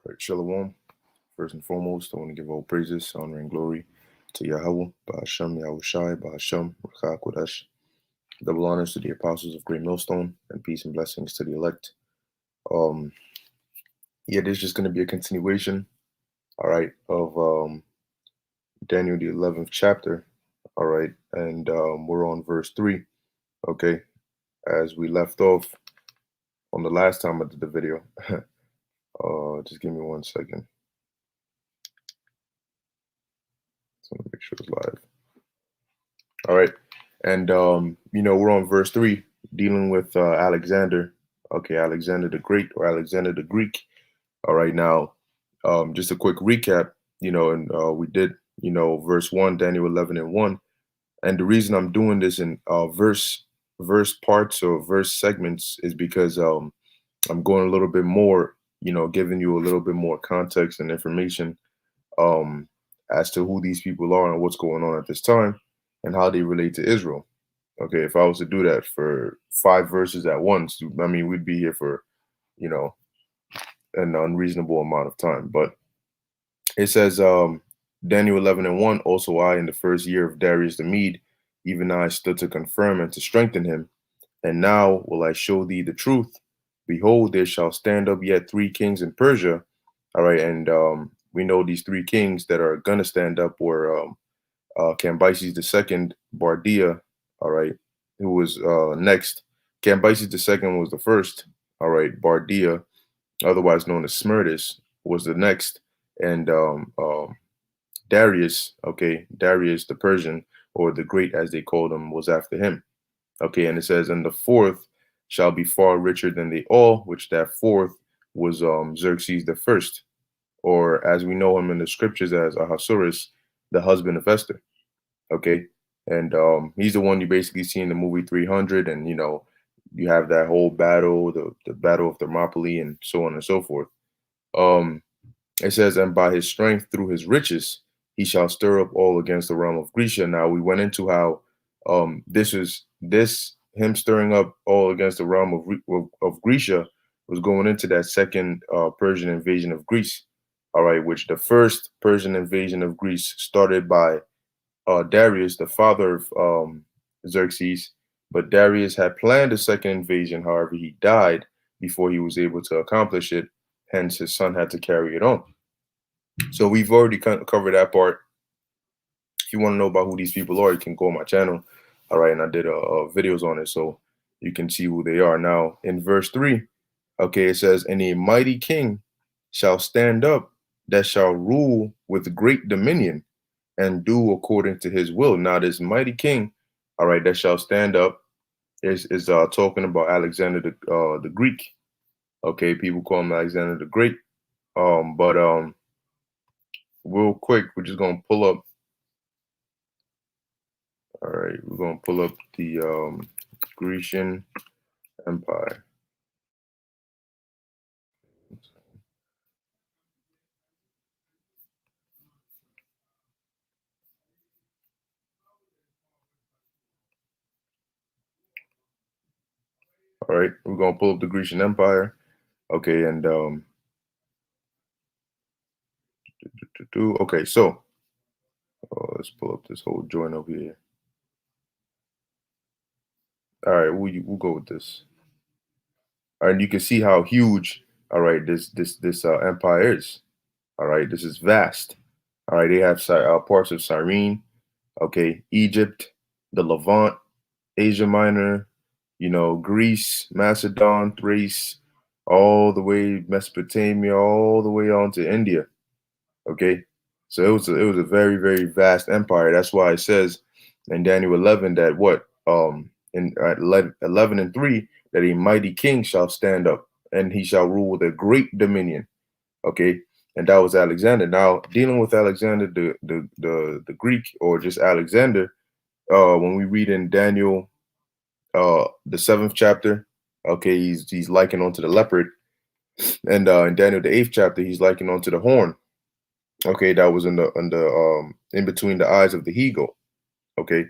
Right, Shalom. First and foremost, I want to give all praises, honor, and glory to Yahweh, Ba'ashem, Yahushai, Ba'ashem, Ruach Kodesh. Double honors to the apostles of Great Millstone, and peace and blessings to the elect. Yeah, this is just going to be a continuation, all right, of Daniel, the 11th chapter, all right, and we're on verse 3, okay, as we left off on the last time I did the video. Just give me 1 second. So let me make sure it's live. All right. And, we're on verse 3, dealing with Alexander. Okay, Alexander the Great or Alexander the Greek. All right. Now, just a quick recap, and we did, verse 1, Daniel 11 and 1. And the reason I'm doing this in verse parts or verse segments is because I'm going a little bit more, giving you a little bit more context and information as to who these people are and what's going on at this time and how they relate to Israel. Okay, if I was to do that for 5 verses at once, I mean, we'd be here for, an unreasonable amount of time. But it says, Daniel 11 and 1, also I, in the first year of Darius the Mede, even I stood to confirm and to strengthen him. And now will I show thee the truth. Behold, there shall stand up yet 3 kings in Persia. All right, and we know these 3 kings that are going to stand up were Cambyses II, Bardia, all right, who was next. Cambyses II was the first, all right. Bardia, otherwise known as Smerdis, was the next. And Darius, okay, Darius the Persian, or the Great as they called him, was after him. Okay, and it says, and the 4th shall be far richer than they all, which that 4th was Xerxes the First, or as we know him in the scriptures as Ahasuerus, the husband of Esther. Okay, and he's the one you basically see in the movie 300, and you have that whole battle, the battle of Thermopylae, and so on and so forth. It says, and by his strength through his riches he shall stir up all against the realm of Grecia. Now we went into how this him stirring up all against the realm of Grecia was going into that second Persian invasion of Greece. All right, which the first Persian invasion of Greece started by Darius, the father of Xerxes, but Darius had planned a second invasion. However, he died before he was able to accomplish it. Hence, his son had to carry it on. So we've already covered that part. If you want to know about who these people are, you can go on my channel. All right, and I did videos on it, so you can see who they are. Now, in verse 3, okay, it says, and a mighty king shall stand up that shall rule with great dominion and do according to his will. Now, this mighty king, all right, that shall stand up is talking about Alexander the Greek. Okay, people call him Alexander the Great. But real quick, we're just gonna pull up. All right, we're gonna pull up the Grecian Empire. All right, we're gonna pull up the Grecian Empire. Okay, and okay, so let's pull up this whole joint over here. All right, we'll go with this. All right, and you can see how huge, all right, this empire is. All right, this is vast. All right, they have parts of Cyrene, okay, Egypt, the Levant, Asia Minor, Greece, Macedon, Thrace, all the way Mesopotamia, all the way on to India. Okay, so it was a very, very vast empire. That's why it says in Daniel 11 that in 11 and 3 that a mighty king shall stand up and he shall rule with a great dominion. Okay, and that was Alexander. Now dealing with Alexander the Greek, or just Alexander, when we read in Daniel the 7th chapter, okay, he's likened onto the leopard, and in Daniel the 8th chapter he's likened onto the horn. Okay, that was in between the eyes of the he-goat. Okay,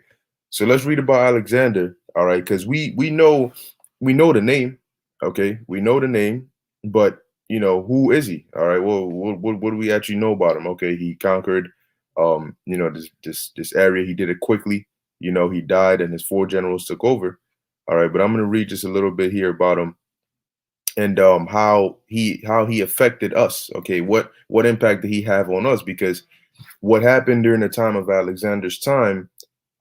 so let's read about Alexander. All right, because we know the name. Okay, we know the name, but who is he? All right, well, what do we actually know about him? Okay, he conquered, this area. He did it quickly. He died, and his four generals took over. All right, but I'm going to read just a little bit here about him and how he affected us. Okay, what impact did he have on us? Because what happened during the time of Alexander's time,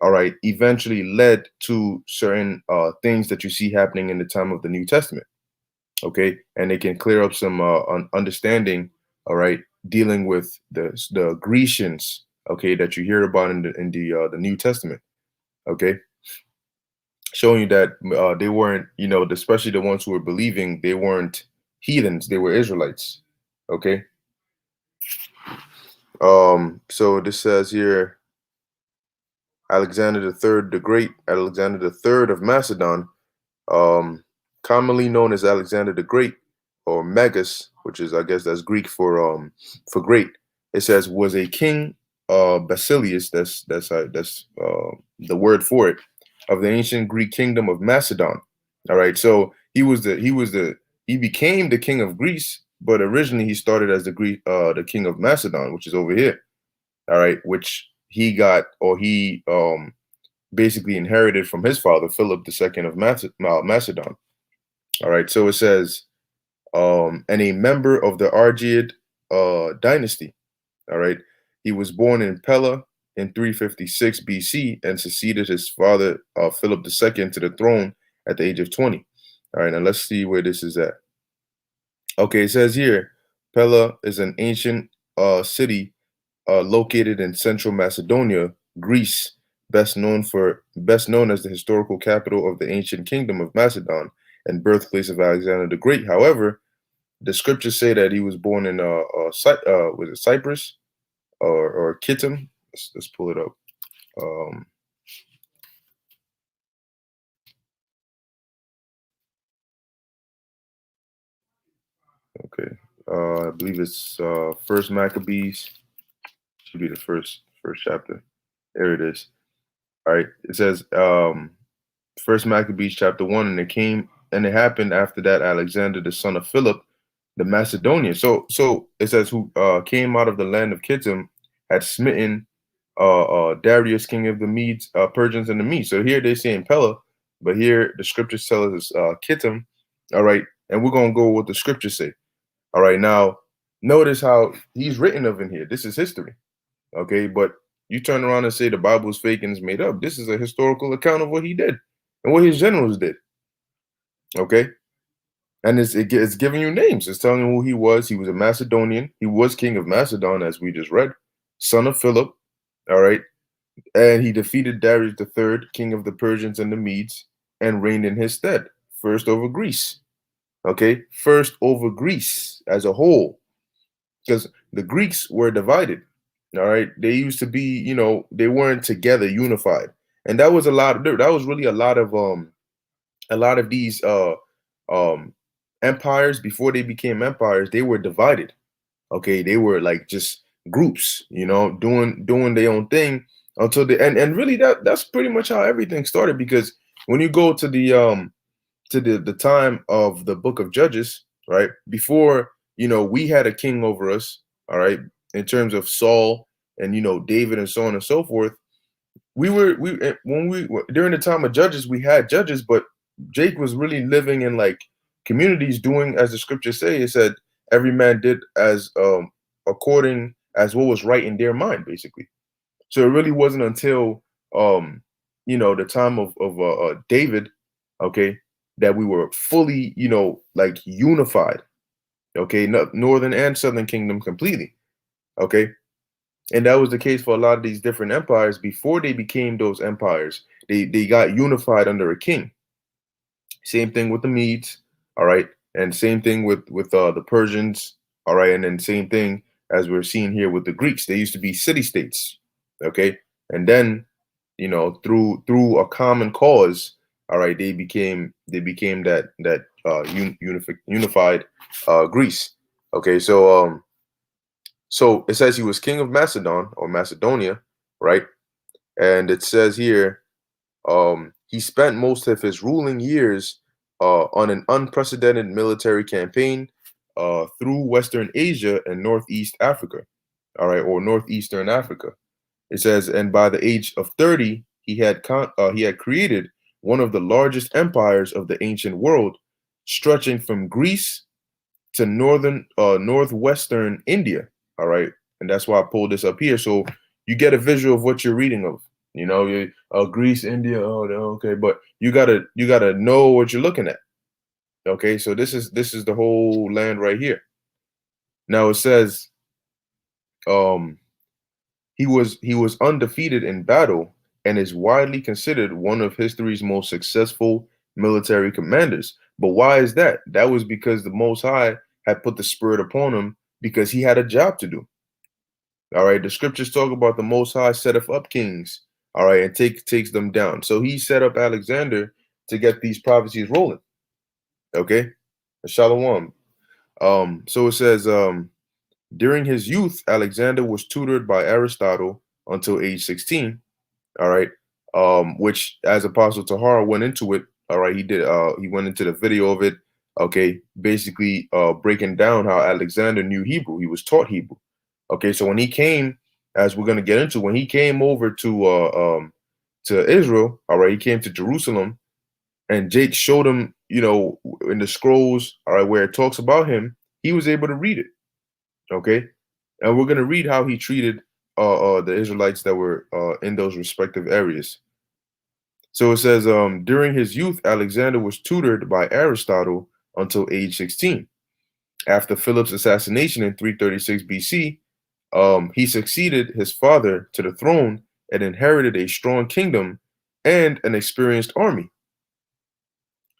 all right, eventually led to certain things that you see happening in the time of the New Testament. Okay, and they can clear up some understanding. All right, dealing with the Grecians. Okay, that you hear about in the New Testament. Okay, showing you that they weren't, especially the ones who were believing, they weren't heathens, they were Israelites. Okay. So this says here, Alexander the Third the Great, Alexander the Third of Macedon, um, commonly known as Alexander the Great or Megas, which is, I guess, that's Greek for great. It says was a king, Basilius. That's the word for it, of the ancient Greek kingdom of Macedon. All right, so he became the king of Greece, but originally he started as the king of Macedon, which is over here. All right, which he basically inherited from his father Philip II of Macedon. All right, so it says, and a member of the Argead dynasty. All right, he was born in Pella in 356 BC and succeeded his father Philip II to the throne at the age of 20. All right, now let's see where this is at. Okay, it says here, Pella is an ancient city located in central Macedonia, Greece, best known as the historical capital of the ancient kingdom of Macedon and birthplace of Alexander the Great. However, the scriptures say that he was born in was it Cyprus or Kittim? Let's pull it up. Um, okay, I believe it's First Maccabees. Should be the first chapter. There it is. All right, it says First Maccabees chapter 1, and it happened after that Alexander the son of Philip the Macedonian. So it says who came out of the land of Kittim had smitten Darius king of the Medes, Persians and the Medes. So here they say in Pella, but here the scriptures tell us it's Kittim. All right, and we're gonna go with what the scriptures say. All right, now notice how he's written of in here. This is history. Okay, but you turn around and say the Bible is fake and it's made up. This is a historical account of what he did and what his generals did. Okay, and it's giving you names. It's telling you who he was. He was a Macedonian. He was king of Macedon, as we just read, son of Philip. All right, and he defeated Darius III, king of the Persians and the Medes, and reigned in his stead, first over Greece. Okay, first over Greece as a whole, because the Greeks were divided. All right, they used to be, they weren't together, unified, and that was a lot. That was really a lot of these um empires before they became empires. They were divided. Okay, they were like just groups, doing their own thing until the and really that's pretty much how everything started. Because when you go to the time of the book of Judges, right? Before, we had a king over us, all right, in terms of Saul and David and so on and so forth. When we during the time of Judges, we had judges, but Jake was really living in like communities doing as the scriptures say. It said every man did as according as what was right in their mind, basically. So it really wasn't until the time of David, okay, that we were fully, like unified, okay, northern and southern kingdom completely, okay. And that was the case for a lot of these different empires before they became those empires. They got unified under a king. Same thing with the Medes, all right, and same thing with the Persians, all right, and then same thing as we're seeing here with the Greeks. They used to be city states, okay, and then through a common cause, all right, they became that unified Greece. Okay, so it says he was king of Macedon or Macedonia, right? And it says here he spent most of his ruling years on an unprecedented military campaign through Western Asia and Northeast Africa, all right, or Northeastern Africa. It says, and by the age of 30, he had created one of the largest empires of the ancient world, stretching from Greece to northwestern India. All right, and that's why I pulled this up here, so you get a visual of what you're reading of. You know, Greece, India. Oh, okay, but you gotta know what you're looking at. Okay, so this is the whole land right here. Now it says, um, he was undefeated in battle and is widely considered one of history's most successful military commanders. But why is that? That was because the Most High had put the spirit upon him because he had a job to do. All right, the scriptures talk about the Most High setteth up kings. All right, and takes them down. So he set up Alexander to get these prophecies rolling. Okay, Shalom. So it says, during his youth, Alexander was tutored by Aristotle until age 16. All right. Which as Apostle Tahara went into it, all right, he went into the video of it, okay, basically breaking down how Alexander knew Hebrew. He was taught Hebrew. Okay, so when he came, as we're gonna get into, when he came over to Israel, all right, he came to Jerusalem, and Jake showed him, in the scrolls, all right, where it talks about him, he was able to read it. Okay, and we're gonna read how he treated the Israelites that were in those respective areas. So it says, during his youth, Alexander was tutored by Aristotle until age 16. After Philip's assassination in 336 BC, he succeeded his father to the throne and inherited a strong kingdom and an experienced army.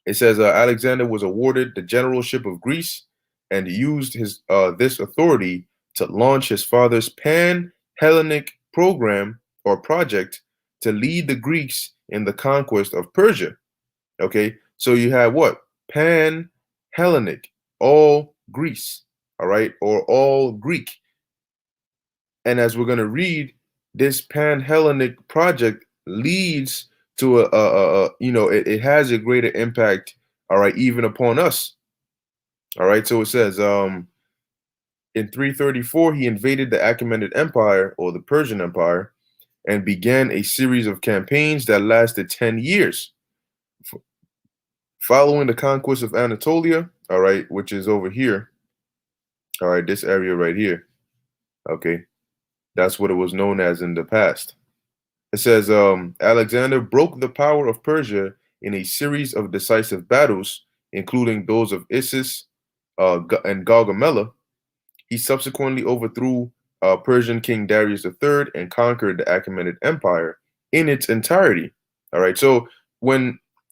It says Alexander was awarded the generalship of Greece and used this authority to launch his father's pan-Hellenic program or project to lead the Greeks in the conquest of Persia. Okay, so you have what? Pan-Hellenic, all Greece, all right, or all Greek. And as we're going to read, this pan-Hellenic project leads to it has a greater impact, all right, even upon us. All right, so it says, in 334, he invaded the Achaemenid Empire, or the Persian Empire, and began a series of campaigns that lasted 10 years. Following the conquest of Anatolia, all right, which is over here, all right, this area right here, okay, that's what it was known as in the past. It says, Alexander broke the power of Persia in a series of decisive battles, including those of Issus and Gaugamela. He subsequently overthrew Persian King Darius III and conquered the Achaemenid Empire in its entirety. All right, so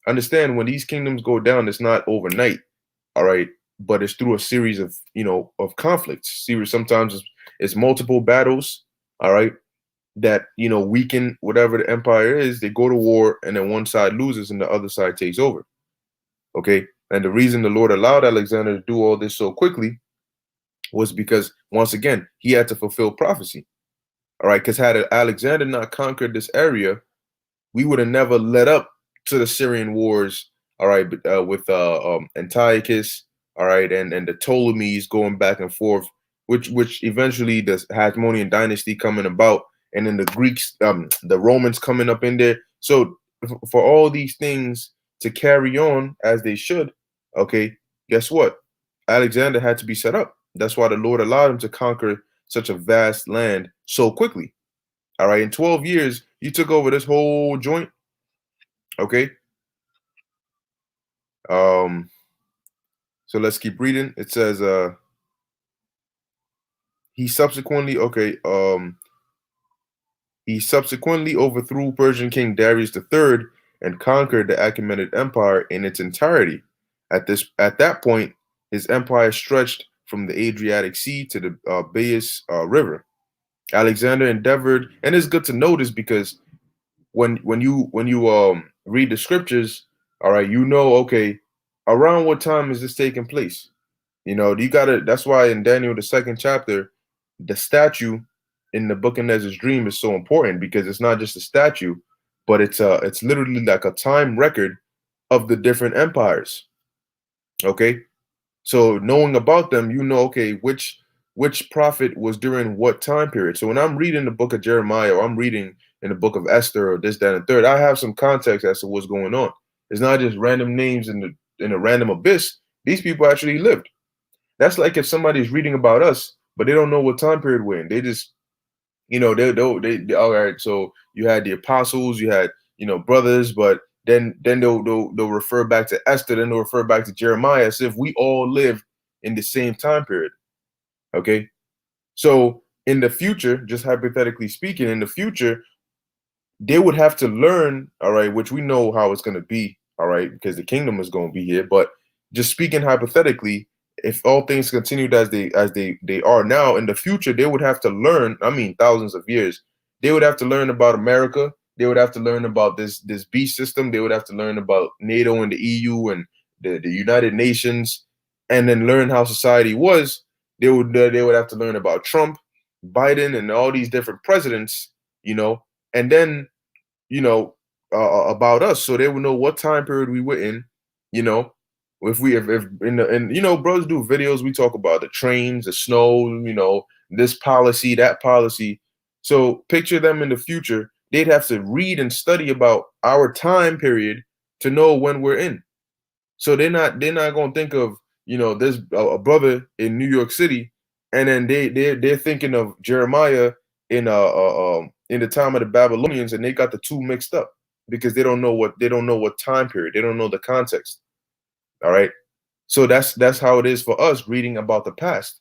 understand when these kingdoms go down, it's not overnight. All right, but it's through a series of conflicts. Sometimes it's multiple battles. All right, that weaken whatever the empire is. They go to war, and then one side loses and the other side takes over. Okay, and the reason the Lord allowed Alexander to do all this so quickly was because, once again, he had to fulfill prophecy. All right, because had Alexander not conquered this area, we would have never led up to the Syrian wars. All right, with Antiochus. All right, and the Ptolemies going back and forth, which eventually the Hasmonean dynasty coming about, and then the Greeks, the Romans coming up in there. So for all these things to carry on as they should, okay, guess what? Alexander had to be set up. That's why the Lord allowed him to conquer such a vast land so quickly. All right, in 12 years, you took over this whole joint. Okay. So let's keep reading. It says, he subsequently overthrew Persian King Darius III and conquered the Achaemenid Empire in its entirety. At that point, his empire stretched from the Adriatic Sea to the Bias River. Alexander endeavored, and it's good to notice because when you read the scriptures, all right, okay, around what time is this taking place? You gotta. That's why in Daniel the 2nd chapter, the statue in the Book of Nezer's dream is so important, because it's not just a statue, but it's literally like a time record of the different empires. Okay, So knowing about them, you know, okay, which prophet was during what time period. So when I'm reading the book of Jeremiah, or I'm reading in the book of Esther, or this, that, and third, I have some context as to what's going on. It's not just random names in a random abyss. These people actually lived. That's like if somebody's reading about us, but they don't know what time period we're in. They just, you know, they all right. So you had the apostles, you had, you know, brothers, but then they'll refer back to Esther, then they'll refer back to Jeremiah as if we all live in the same time period. Okay. So in the future, just hypothetically speaking, in the future, they would have to learn, all right, which we know how it's going to be, all right, because the kingdom is going to be here. But just speaking hypothetically, if all things continued as they are now, in the future, they would have to learn. I mean, thousands of years, they would have to learn about America. They would have to learn about this beast system. They would have to learn about NATO and the EU and the United Nations, and then learn how society was. They would have to learn about Trump, Biden, and all these different presidents, you know, and then, you know, about us, so they would know what time period we were in, you know. If in the, and you know, brothers do videos, we talk about the trains, the snow, you know, this policy, that policy. So picture them in the future, they'd have to read and study about our time period to know when we're in. So they're not gonna think of, you know, there's a brother in New York City, and then they're thinking of Jeremiah in the time of the Babylonians, and they got the two mixed up because they don't know what time period, they don't know the context. All right. So that's how it is for us reading about the past.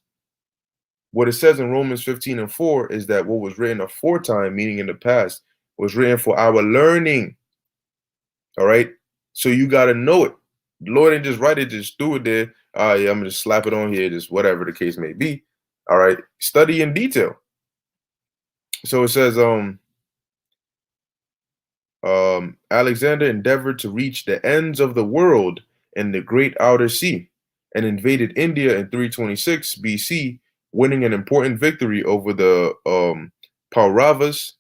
What it says in Romans 15:4 is that what was written aforetime, meaning in the past, was written for our learning. All right. So you got to know it. The Lord didn't just write it, just do it there. Yeah, I'm gonna just slap it on here, just whatever the case may be. All right. Study in detail. So it says, Alexander endeavored to reach the ends of the world in the great outer sea and invaded India in 326 BC, winning an important victory over the Pauravas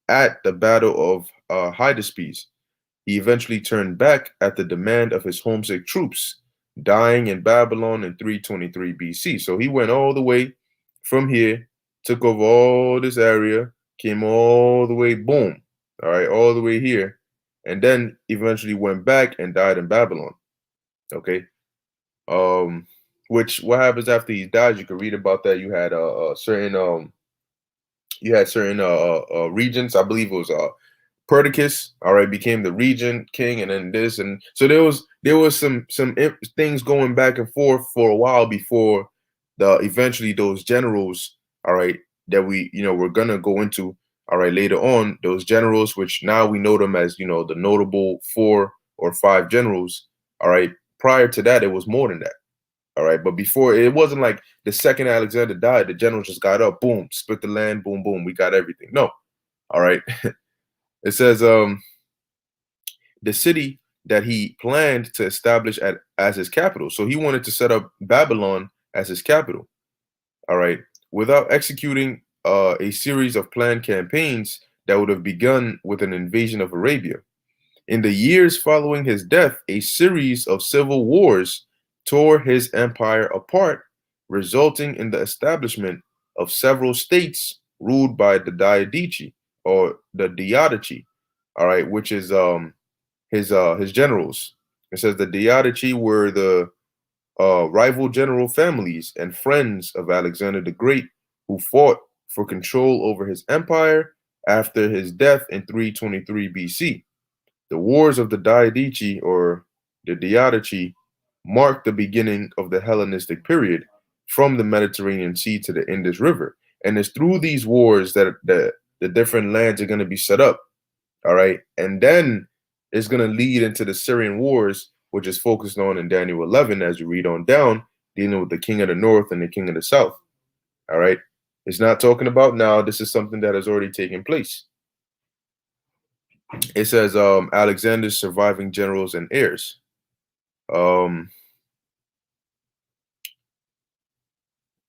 at the Battle of Hydaspes. He eventually turned back at the demand of his homesick troops, dying in Babylon in 323 BC. So he went all the way from here, took over all this area, came all the way, boom, all right, all the way here, and then eventually went back and died in Babylon. Okay. Um, which what happens after he dies? You can read about that. You had certain regions. I believe it was Perdiccas, all right, became the regent king, and then this, and so there was some things going back and forth for a while before the eventually those generals, all right, that we're gonna go into, all right, later on, those generals, which now we know them as, the notable 4 or 5 generals, all right. Prior to that, it was more than that, all right, but before, it wasn't like the second Alexander died, the generals just got up, boom, split the land, boom, boom, we got everything. No, all right. It says the city that he planned to establish as his capital. So he wanted to set up Babylon as his capital. All right, without executing a series of planned campaigns that would have begun with an invasion of Arabia. In the years following his death, a series of civil wars tore his empire apart, resulting in the establishment of several states ruled by the Diadici or the Diadachi, all right, which is his generals. It says the Diadachi were the rival general families and friends of Alexander the Great who fought for control over his empire after his death in 323 BC. The wars of the Diadici or the Diadachi marked the beginning of the Hellenistic period from the Mediterranean Sea to the Indus River. And it's through these wars that the different lands are going to be set up. All right. And then it's going to lead into the Syrian wars, which is focused on in Daniel 11, as you read on down, dealing with the king of the north and the king of the south. All right. It's not talking about now. This is something that has already taken place. It says Alexander's surviving generals and heirs.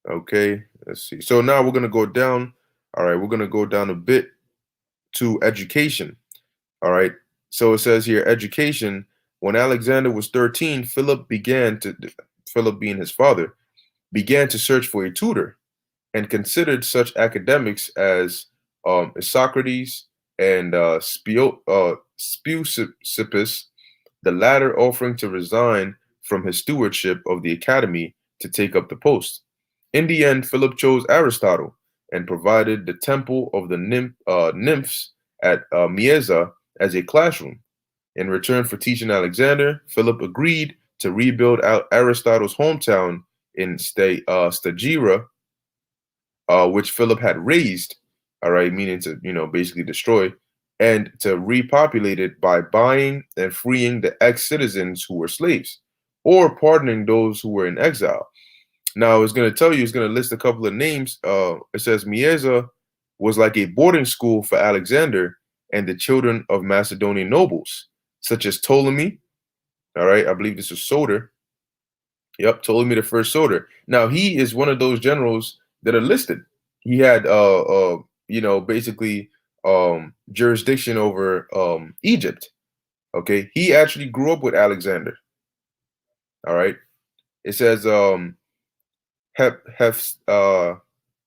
Okay, let's see. So now we're going to go down. All right, we're going to go down a bit to education. All right. So it says here, education. When Alexander was 13, Philip began Philip being his father, began to search for a tutor and considered such academics as Socrates and Speusippus, the latter offering to resign from his stewardship of the academy to take up the post. In the end, Philip chose Aristotle and provided the temple of the nymphs at Mieza as a classroom. In return for teaching Alexander, Philip agreed to rebuild Aristotle's hometown in Stagira, which Philip had razed, all right, meaning to, basically destroy, and to repopulate it by buying and freeing the ex-citizens who were slaves, or pardoning those who were in exile. Now, it's going to tell you, it's going to list a couple of names. It says Mieza was like a boarding school for Alexander and the children of Macedonian nobles, such as Ptolemy. All right, I believe this is Soter. Yep, Ptolemy the first Soter. Now, he is one of those generals that are listed. He had, basically jurisdiction over Egypt. Okay, he actually grew up with Alexander. All right, it says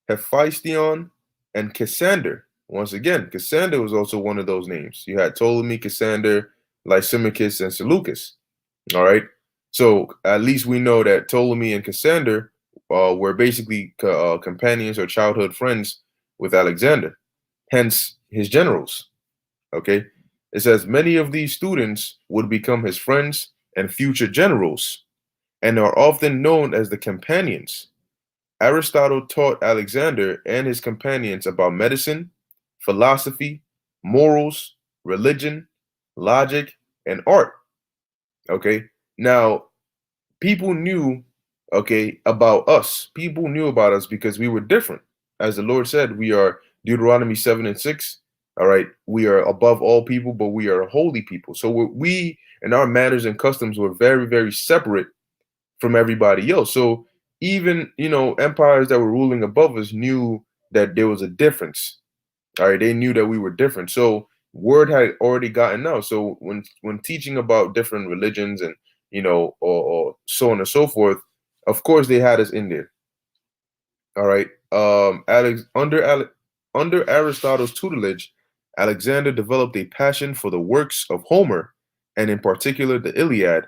Hephaestion and Cassander. Once again, Cassander was also one of those names. You had Ptolemy, Cassander, Lysimachus, and Seleucus. All right. So at least we know that Ptolemy and Cassander were basically companions or childhood friends with Alexander, hence his generals. Okay. It says many of these students would become his friends and future generals and are often known as the companions. Aristotle taught Alexander and his companions about medicine, philosophy, morals, religion, logic, and art. Okay. Now, people knew, okay, about us. People knew about us because we were different. As the Lord said, we are Deuteronomy 7 and 6. All right. We are above all people, but we are a holy people. So we and our manners and customs were very, very separate from everybody else. So even, empires that were ruling above us knew that there was a difference. All right, they knew that we were different. So word had already gotten out. So when teaching about different religions and or so on and so forth, of course they had us in there. All right. Under Aristotle's tutelage, Alexander developed a passion for the works of Homer, and in particular the Iliad.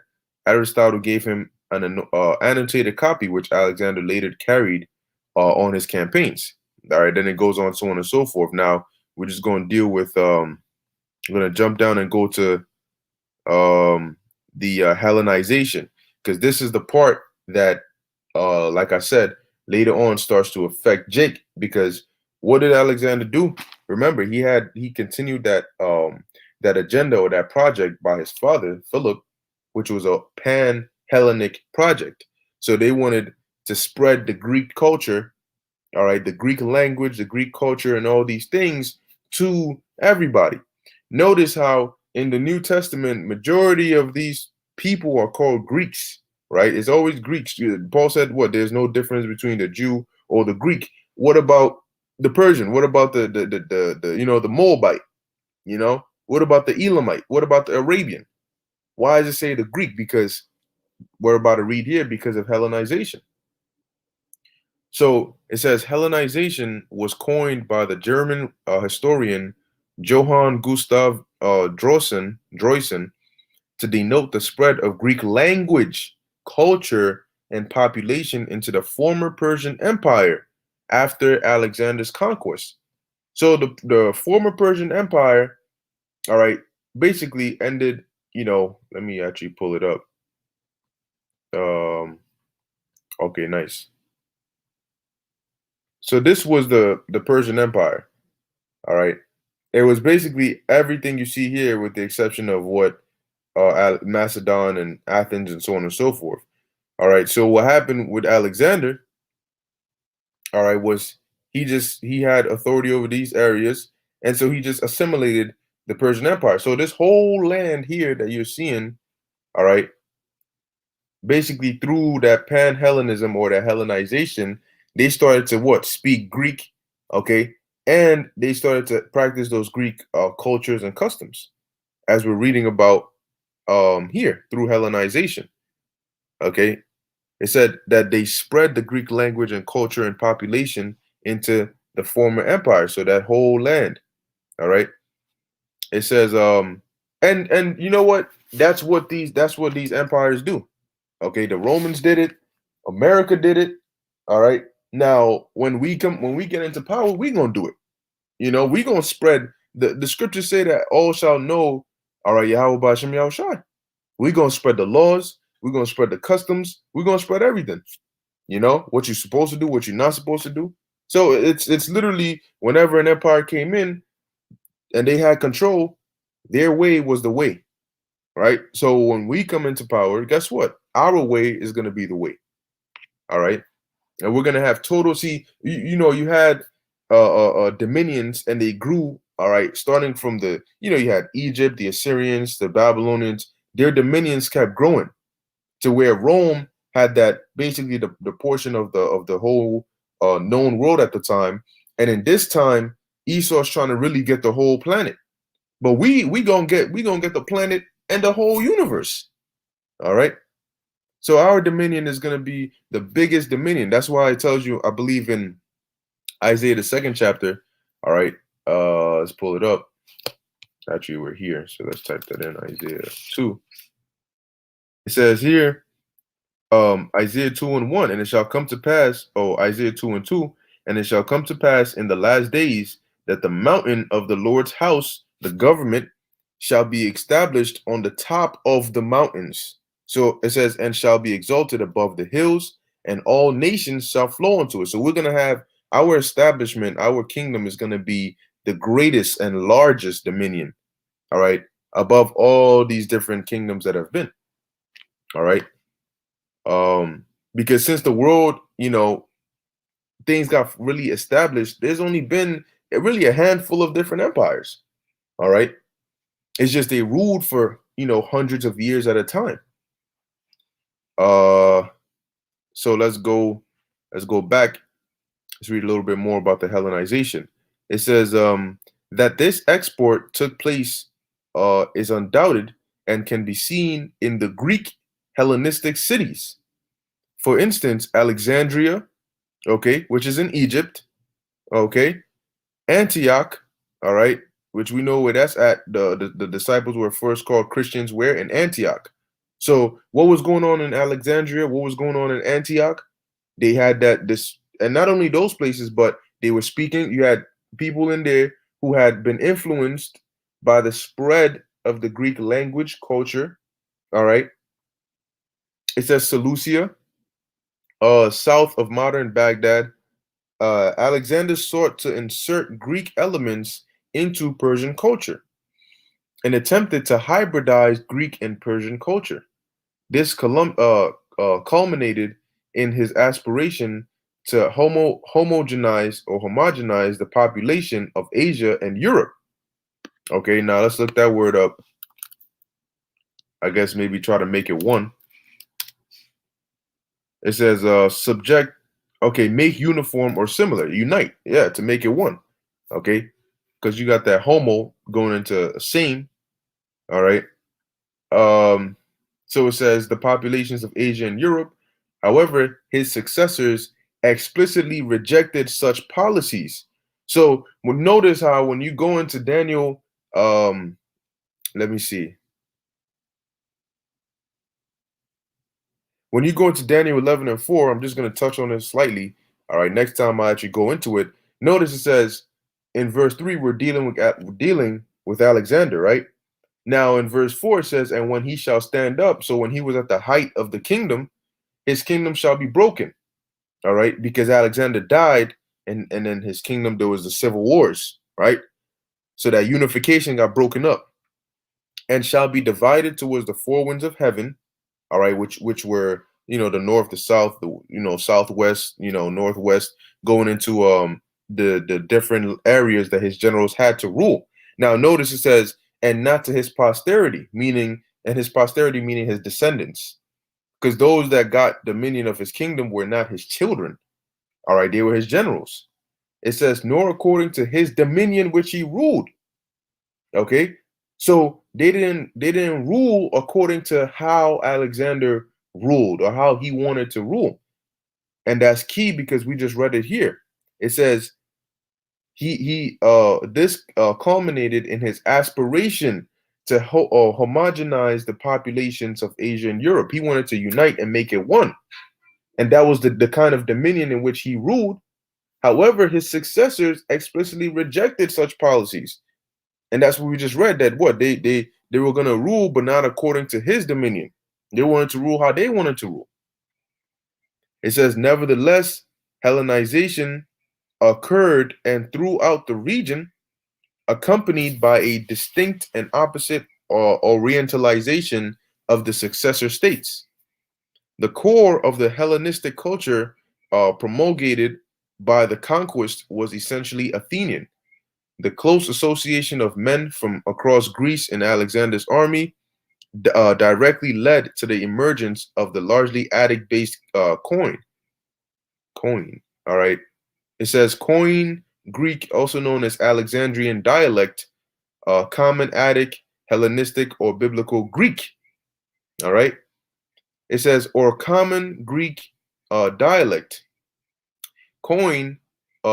Aristotle gave him an annotated copy, which Alexander later carried on his campaigns. All right, then it goes on, so on and so forth. Now we're just going to deal with. I'm going to jump down and go to the Hellenization, because this is the part that, like I said, later on starts to affect Jake. Because what did Alexander do? Remember, he continued that agenda or that project by his father Philip, which was a pan-Hellenic project. So they wanted to spread the Greek culture, all right, the Greek language, the Greek culture, and all these things to everybody. Notice how in the New Testament, majority of these people are called Greeks, right? It's always Greeks. Paul said, what? There's no difference between the Jew or the Greek. What about the Persian? What about the Moabite? What about the Elamite? What about the Arabian? Why does it say the Greek? Because we're about to read here because of Hellenization. So it says Hellenization was coined by the German historian Johann Gustav Droysen to denote the spread of Greek language, culture, and population into the former Persian Empire after Alexander's conquest. So the former Persian Empire, all right, basically ended, let me actually pull it up. Okay, nice. So this was the Persian Empire, all right. It was basically everything you see here, with the exception of what Macedon and Athens and so on and so forth. All right. So what happened with Alexander, all right, was he had authority over these areas, and so he just assimilated the Persian Empire. So this whole land here that you're seeing, all right, basically through that pan-Hellenism or that Hellenization, they started to speak Greek, okay, and they started to practice those Greek cultures and customs, as we're reading about here through Hellenization, okay. It said that they spread the Greek language and culture and population into the former empire, so that whole land. All right. It says, and you know what? That's what these empires do. Okay, the Romans did it, America did it. All right. Now, when we get into power, we gonna do it. We gonna spread the scriptures say that all shall know, all right, Yahweh Bashem Yahushai. We gonna spread the laws, we're gonna spread the customs, we're gonna spread everything. What you're supposed to do, what you're not supposed to do. So it's literally whenever an empire came in and they had control, their way was the way, right? So when we come into power, guess what? Our way is gonna be the way. All right. And we're gonna have total. See, you had dominions, and they grew. All right, starting from you had Egypt, the Assyrians, the Babylonians. Their dominions kept growing to where Rome had that basically the portion of the whole known world at the time. And in this time, Esau's trying to really get the whole planet. But we gonna get the planet and the whole universe. All right. So our dominion is going to be the biggest dominion. That's why it tells you, I believe in Isaiah the second chapter. All right, let's pull it up. Actually, we're here, so let's type that in. Isaiah 2. It says here, Isaiah 2:1, and it shall come to pass. Oh, Isaiah 2:2, and it shall come to pass in the last days that the mountain of the Lord's house, the government, shall be established on the top of the mountains. So it says, and shall be exalted above the hills, and all nations shall flow into it. So we're going to have our establishment, our kingdom is going to be the greatest and largest dominion, all right, above all these different kingdoms that have been, all right. Because since the world, things got really established, there's only been really a handful of different empires, all right. It's just they ruled for, hundreds of years at a time. So let's go back. Let's read a little bit more about the Hellenization. It says that this export took place is undoubted and can be seen in the Greek Hellenistic cities. For instance, Alexandria, okay, which is in Egypt, okay, Antioch, all right, which we know where that's at. The disciples were first called Christians where? In Antioch. So what was going on in Alexandria? What was going on in Antioch? They had and not only those places, but they were speaking. You had people in there who had been influenced by the spread of the Greek language, culture. All right. It says Seleucia, south of modern Baghdad. Alexander sought to insert Greek elements into Persian culture and attempted to hybridize Greek and Persian culture. This culminated in his aspiration to homogenize the population of Asia and Europe. Okay, now let's look that word up. I guess maybe try to make it one. It says subject, okay, make uniform or similar, unite. Yeah, to make it one. Okay, because you got that homo going into same. All right. So it says the populations of Asia and Europe. However, his successors explicitly rejected such policies. So notice how when you go into Daniel, let me see. When you go into Daniel 11 and 4, I'm just going to touch on this slightly. All right, next time I actually go into it, notice it says in verse 3, we're dealing with Alexander, right? Now in verse 4 it says, and when he shall stand up, so when he was at the height of the kingdom, his kingdom shall be broken. All right, because Alexander died, and then his kingdom, there was the civil wars, right? So that unification got broken up, and shall be divided towards the four winds of heaven, all right, which were, the north, the south, the southwest, northwest, going into the different areas that his generals had to rule. Now notice it says, and not to his posterity, meaning his descendants, because those that got dominion of his kingdom were not his children. All right, they were his generals. It says, nor according to his dominion which he ruled. Okay, so they didn't rule according to how Alexander ruled or how he wanted to rule. And that's key because we just read it here. It says this culminated in his aspiration to homogenize the populations of Asia and Europe. He wanted to unite and make it one. And that was the kind of dominion in which he ruled. However, his successors explicitly rejected such policies. And that's what we just read, that what they were going to rule, but not according to his dominion. They wanted to rule how they wanted to rule. It says, nevertheless, Hellenization occurred and throughout the region, accompanied by a distinct and opposite orientalization of the successor states. The core of the Hellenistic culture promulgated by the conquest was essentially Athenian. The close association of men from across Greece in Alexander's army directly led to the emergence of the largely Attic-based coin. All right. It says Koine Greek, also known as Alexandrian dialect, common Attic, Hellenistic, or Biblical Greek. All right. It says, or common Greek dialect. Koine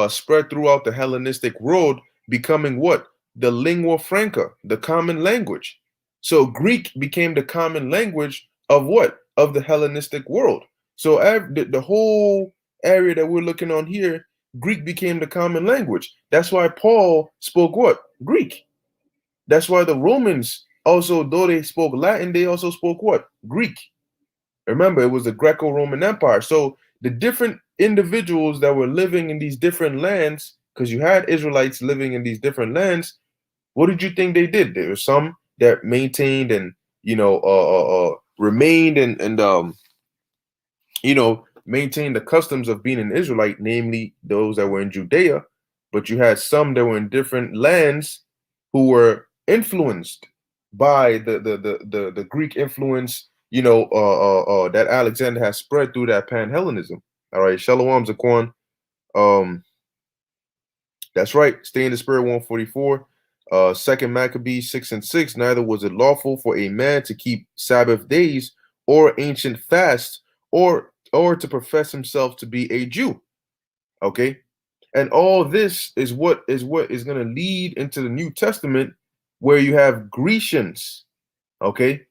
spread throughout the Hellenistic world, becoming what? The lingua franca, the common language. So Greek became the common language of what? Of the Hellenistic world. So the whole area that we're looking on here, Greek became the common language. That's why Paul spoke what? Greek. That's why the Romans also, though they spoke Latin, they also spoke what? Greek. Remember, it was the Greco-Roman Empire. So the different individuals that were living in these different lands, because you had Israelites living in these different lands, what did you think they did? There were some that maintained and remained and maintained the customs of being an Israelite, namely those that were in Judea. But you had some that were in different lands who were influenced by the Greek influence, that Alexander has spread through that Pan-Hellenism. All right, Shalom Zaquan. That's right. Stay in the spirit 144. Second Maccabees 6:6. Neither was it lawful for a man to keep Sabbath days or ancient fasts or to profess himself to be a Jew. Okay. And all this is what is going to lead into the New Testament, where you have Grecians. Okay.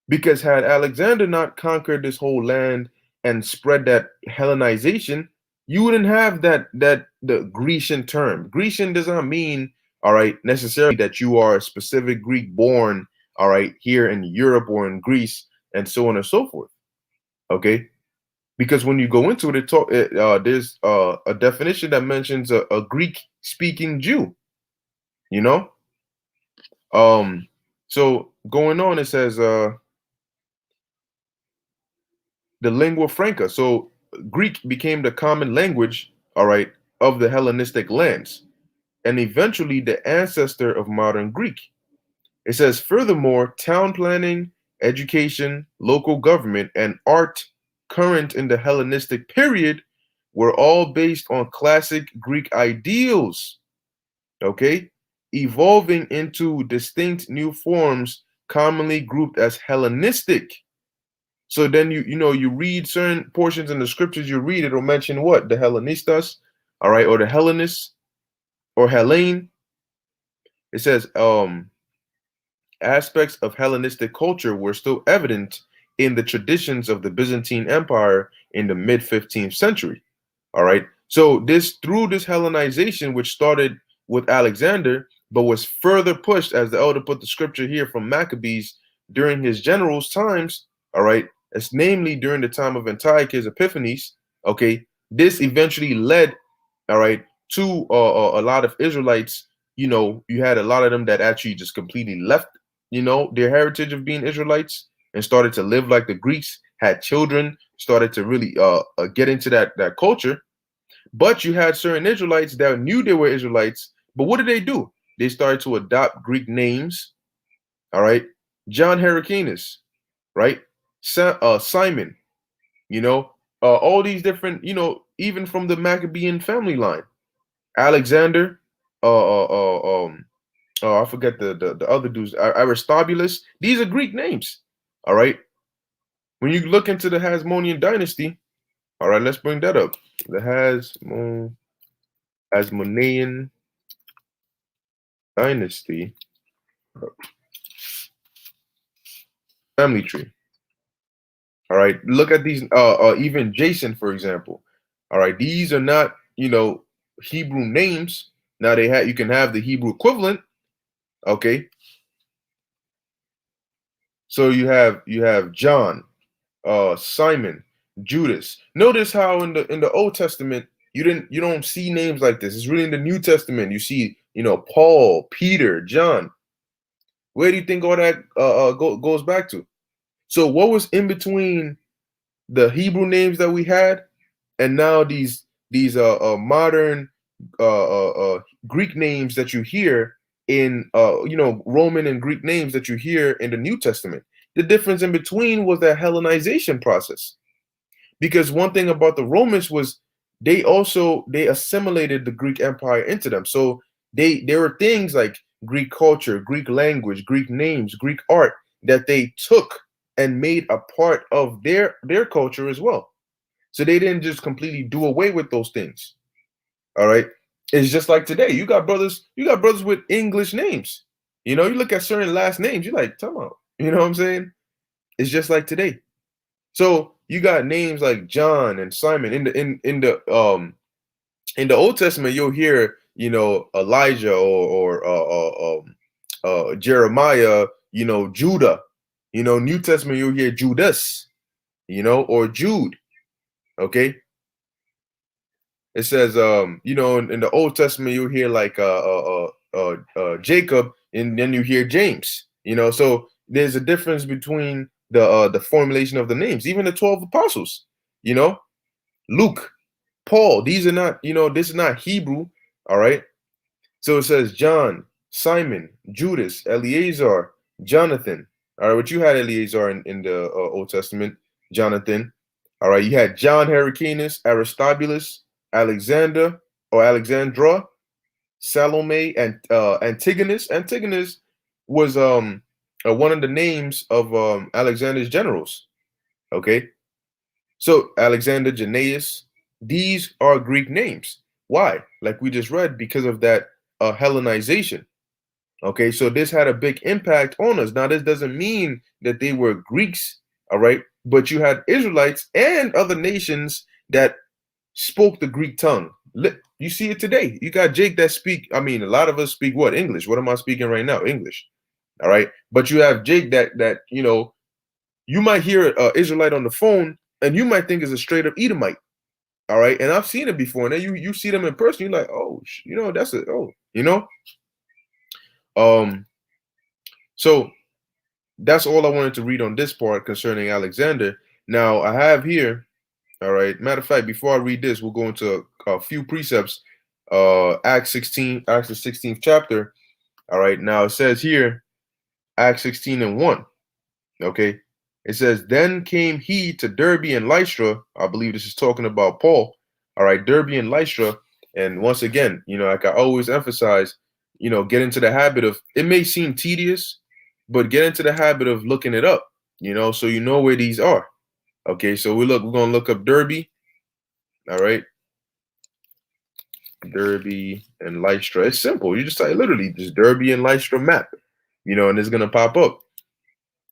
Because had Alexander not conquered this whole land and spread that Hellenization, you wouldn't have the Grecian term. Grecian does not mean, all right, necessarily that you are a specific Greek born, all right, here in Europe or in Greece, and so on and so forth. Okay, because when you go into it, there's a definition that mentions a Greek-speaking Jew. So going on, it says the lingua franca. So Greek became the common language, all right, of the Hellenistic lands, and eventually the ancestor of modern Greek. It says, furthermore, town planning, education, local government, and art current in the Hellenistic period were all based on classic Greek ideals, okay, evolving into distinct new forms commonly grouped as Hellenistic. So then you read certain portions in the scriptures, you read it'll mention what? The Hellenistas, all right, or the Hellenists, or Hellene. It says aspects of Hellenistic culture were still evident in the traditions of the Byzantine Empire in the mid 15th century. All right. So through this Hellenization, which started with Alexander, but was further pushed, as the elder put the scripture here, from Maccabees during his generals' times. All right. It's namely during the time of Antiochus Epiphanes. Okay. This eventually led, all right, to a lot of Israelites. You had a lot of them that actually just completely left, their heritage of being Israelites and started to live like the Greeks, had children, started to really get into that culture. But you had certain Israelites that knew they were Israelites, but what did they do? They started to adopt Greek names. All right, John Hyrcanus, right? Simon, all these different, even from the Maccabean family line, Alexander, I forget the other dudes, Aristobulus. These are Greek names. All right. When you look into the Hasmonean dynasty, all right, let's bring that up. The Hasmonean dynasty family tree. All right, look at these. Even Jason, for example. All right, these are not Hebrew names. Now you can have the Hebrew equivalent. Okay, so you have John, Simon, Judas. Notice how in the Old Testament you don't see names like this. It's really in the New Testament you see Paul, Peter, John. Where do you think all that goes back to? So what was in between the Hebrew names that we had and now these modern Greek names that you hear in Roman and Greek names that you hear in the New Testament? The difference in between was that Hellenization process. Because one thing about the Romans was they assimilated the Greek Empire into them. So there were things like Greek culture, Greek language, Greek names, Greek art that they took and made a part of their culture as well. So they didn't just completely do away with those things. All right. It's just like today. You got brothers with English names. You look at certain last names, you're like, come on. You know what I'm saying? It's just like today. So you got names like John and Simon in the Old Testament. You'll hear Elijah or Jeremiah. Judah. New Testament you'll hear Judas. Or Jude. Okay. It says in the Old Testament you'll hear like Jacob, and then you hear James. So there's a difference between the formulation of the names. Even the 12 apostles, Luke, Paul. These are not, this is not Hebrew. All right. So it says John, Simon, Judas, Eleazar, Jonathan. All right, what you had Eleazar in the Old Testament, Jonathan. All right, you had John Hyrcanus, Aristobulus, Alexander or Alexandra, Salome, and Antigonus. Antigonus was one of the names of Alexander's generals. Okay, so Alexander, Jannaeus, these are Greek names. Why? Like we just read, because of that Hellenization. Okay, so this had a big impact on us. Now, this doesn't mean that they were Greeks, all right, but you had Israelites and other nations that spoke the Greek tongue. You see it today. You got Jake that speak. I mean, a lot of us speak what? English. What am I speaking right now? English. All right. But you have Jake that you might hear an Israelite on the phone and you might think is a straight up Edomite. All right. And I've seen it before. And then you see them in person. You're like, oh, that's it. Oh, So that's all I wanted to read on this part concerning Alexander. Now I have here. All right. Matter of fact, before I read this, we'll go into a few precepts. Acts 16, Acts the 16th chapter. All right. Now it says here, Acts 16 and 1. Okay. It says, then came he to Derbe and Lystra. I believe this is talking about Paul. All right. Derbe and Lystra. And once again, like I always emphasize, get into the habit of, it may seem tedious, but get into the habit of looking it up, so you know where these are. Okay, so we're gonna look up Derbe. All right. Derbe and Lystra. It's simple. You just type literally just Derbe and Lystra map, and it's gonna pop up.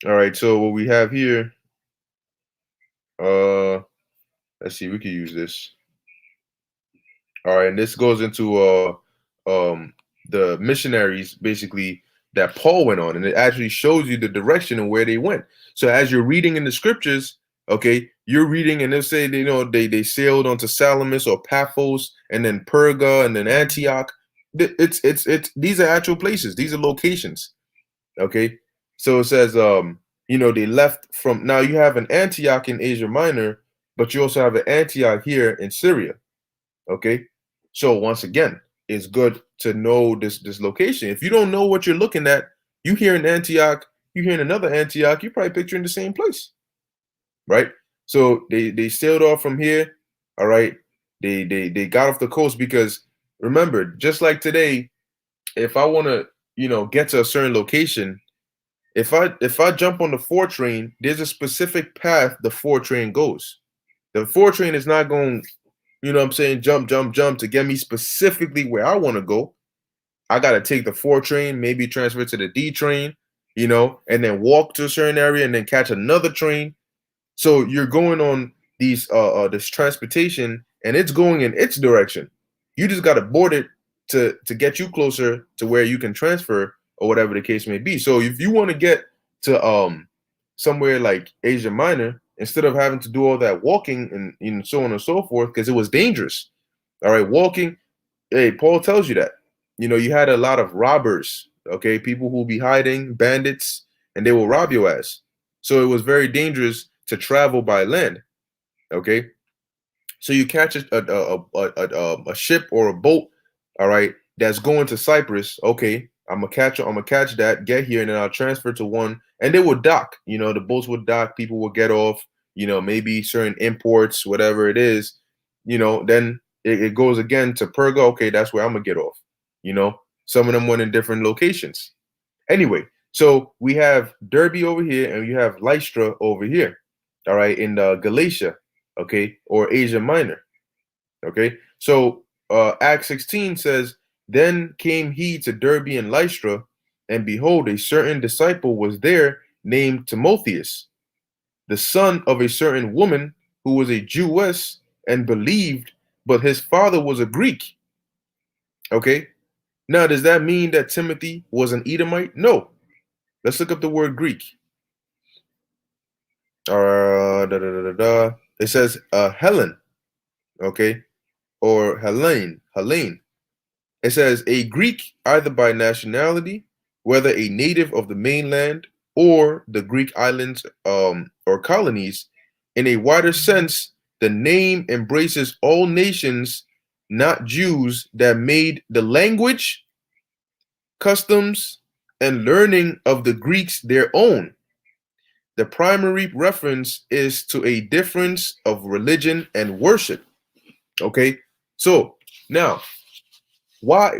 All right, so what we have here, let's see, we could use this. All right, and this goes into the missionaries basically that Paul went on, and it actually shows you the direction and where they went. So as you're reading in the scriptures, okay, you're reading and they'll say they sailed onto Salamis or Paphos and then Perga and then Antioch. It's these are actual places, these are locations. Okay, so it says they left from, now you have an Antioch in Asia Minor, but you also have an Antioch here in Syria. Okay, so once again, it's good to know this location. If you don't know what you're looking at, you hear in Antioch, you hear in another Antioch, you're probably picturing the same place, right? So they sailed off from here. All right, they got off the coast because remember, just like today, if I want to get to a certain location, If I jump on the 4 train, there's a specific path the 4 train goes. The 4 train is not going, you know what I'm saying, jump, jump, jump to get me specifically where I want to go. I gotta take the 4 train, maybe transfer to the D train, and then walk to a certain area and then catch another train. So you're going on this transportation and it's going in its direction. You just gotta board it to get you closer to where you can transfer or whatever the case may be. So if you want to get to somewhere like Asia Minor, instead of having to do all that walking and so on and so forth, because it was dangerous. All right, walking. Hey, Paul tells you that. You had a lot of robbers, okay, people who will be hiding, bandits, and they will rob your ass. So it was very dangerous to travel by land, okay. So you catch a ship or a boat, all right, that's going to Cyprus. Okay, I'm gonna catch that, get here, and then I'll transfer to one, and they will dock. The boats would dock, people will get off. Maybe certain imports, whatever it is. Then it goes again to Perga. Okay, that's where I'm gonna get off. Some of them went in different locations. Anyway, so we have Derbe over here, and you have Lystra over here. All right, in Galatia, okay, or Asia Minor. Okay, so Acts 16 says, "Then came he to Derbe and Lystra, and behold, a certain disciple was there named Timotheus, the son of a certain woman who was a Jewess and believed, but his father was a Greek." Okay, now does that mean that Timothy was an Edomite? No. Let's look up the word Greek. It says Helen, okay, or Helene. It says a Greek either by nationality, whether a native of the mainland or the Greek islands or colonies. In a wider sense, the name embraces all nations, not Jews, that made the language, customs, and learning of the Greeks their own. The primary reference is to a difference of religion and worship. Okay, so now why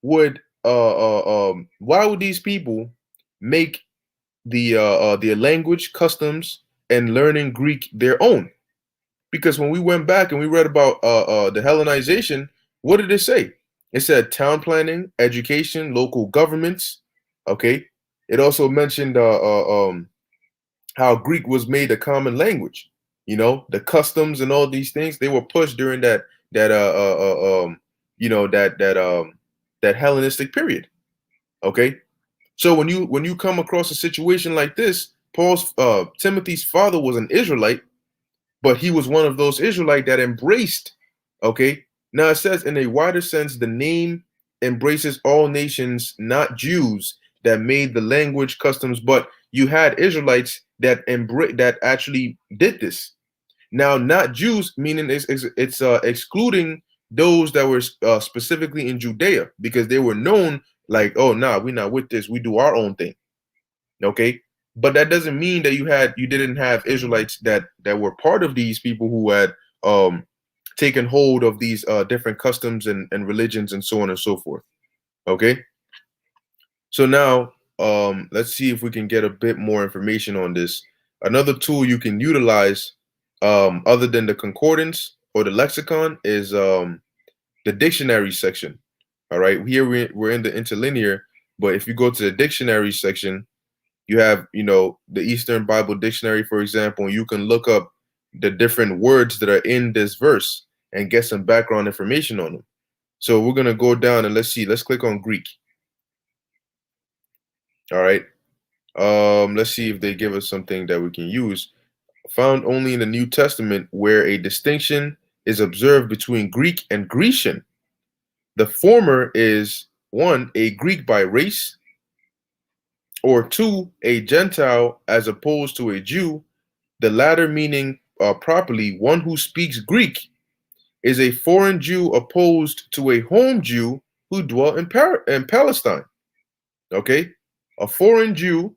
would these people make their language, customs, and learning Greek their own? Because when we went back and we read about the Hellenization, what did it say? It said town planning, education, local governments. Okay, it also mentioned how Greek was made a common language. The customs and all these things, they were pushed during that Hellenistic period. Okay, so when you come across a situation like this, Timothy's father was an Israelite, but he was one of those Israelite that embraced. Okay, now it says in a wider sense, the name embraces all nations, not Jews, that made the language, customs, but you had Israelites that actually did this. Now, not Jews, meaning it's excluding those that were specifically in Judea, because they were known like, oh, nah, we're not with this. We do our own thing. Okay, but that doesn't mean that you didn't have Israelites that were part of these people who had taken hold of these different customs and religions and so on and so forth. Okay, so now let's see if we can get a bit more information on this. Another tool you can utilize other than the concordance or the lexicon is the dictionary section. All right, here we're in the interlinear, but if you go to the dictionary section, you have the Eastern Bible Dictionary, for example, and you can look up the different words that are in this verse and get some background information on them. So we're going to go down and let's click on Greek. All right, let's see if they give us something that we can use. Found only in the New Testament, where a distinction is observed between Greek and Grecian. The former is 1, a Greek by race, or 2, a Gentile as opposed to a Jew. The latter meaning properly, one who speaks Greek is a foreign Jew opposed to a home Jew who dwelt in Palestine. Okay, a foreign Jew,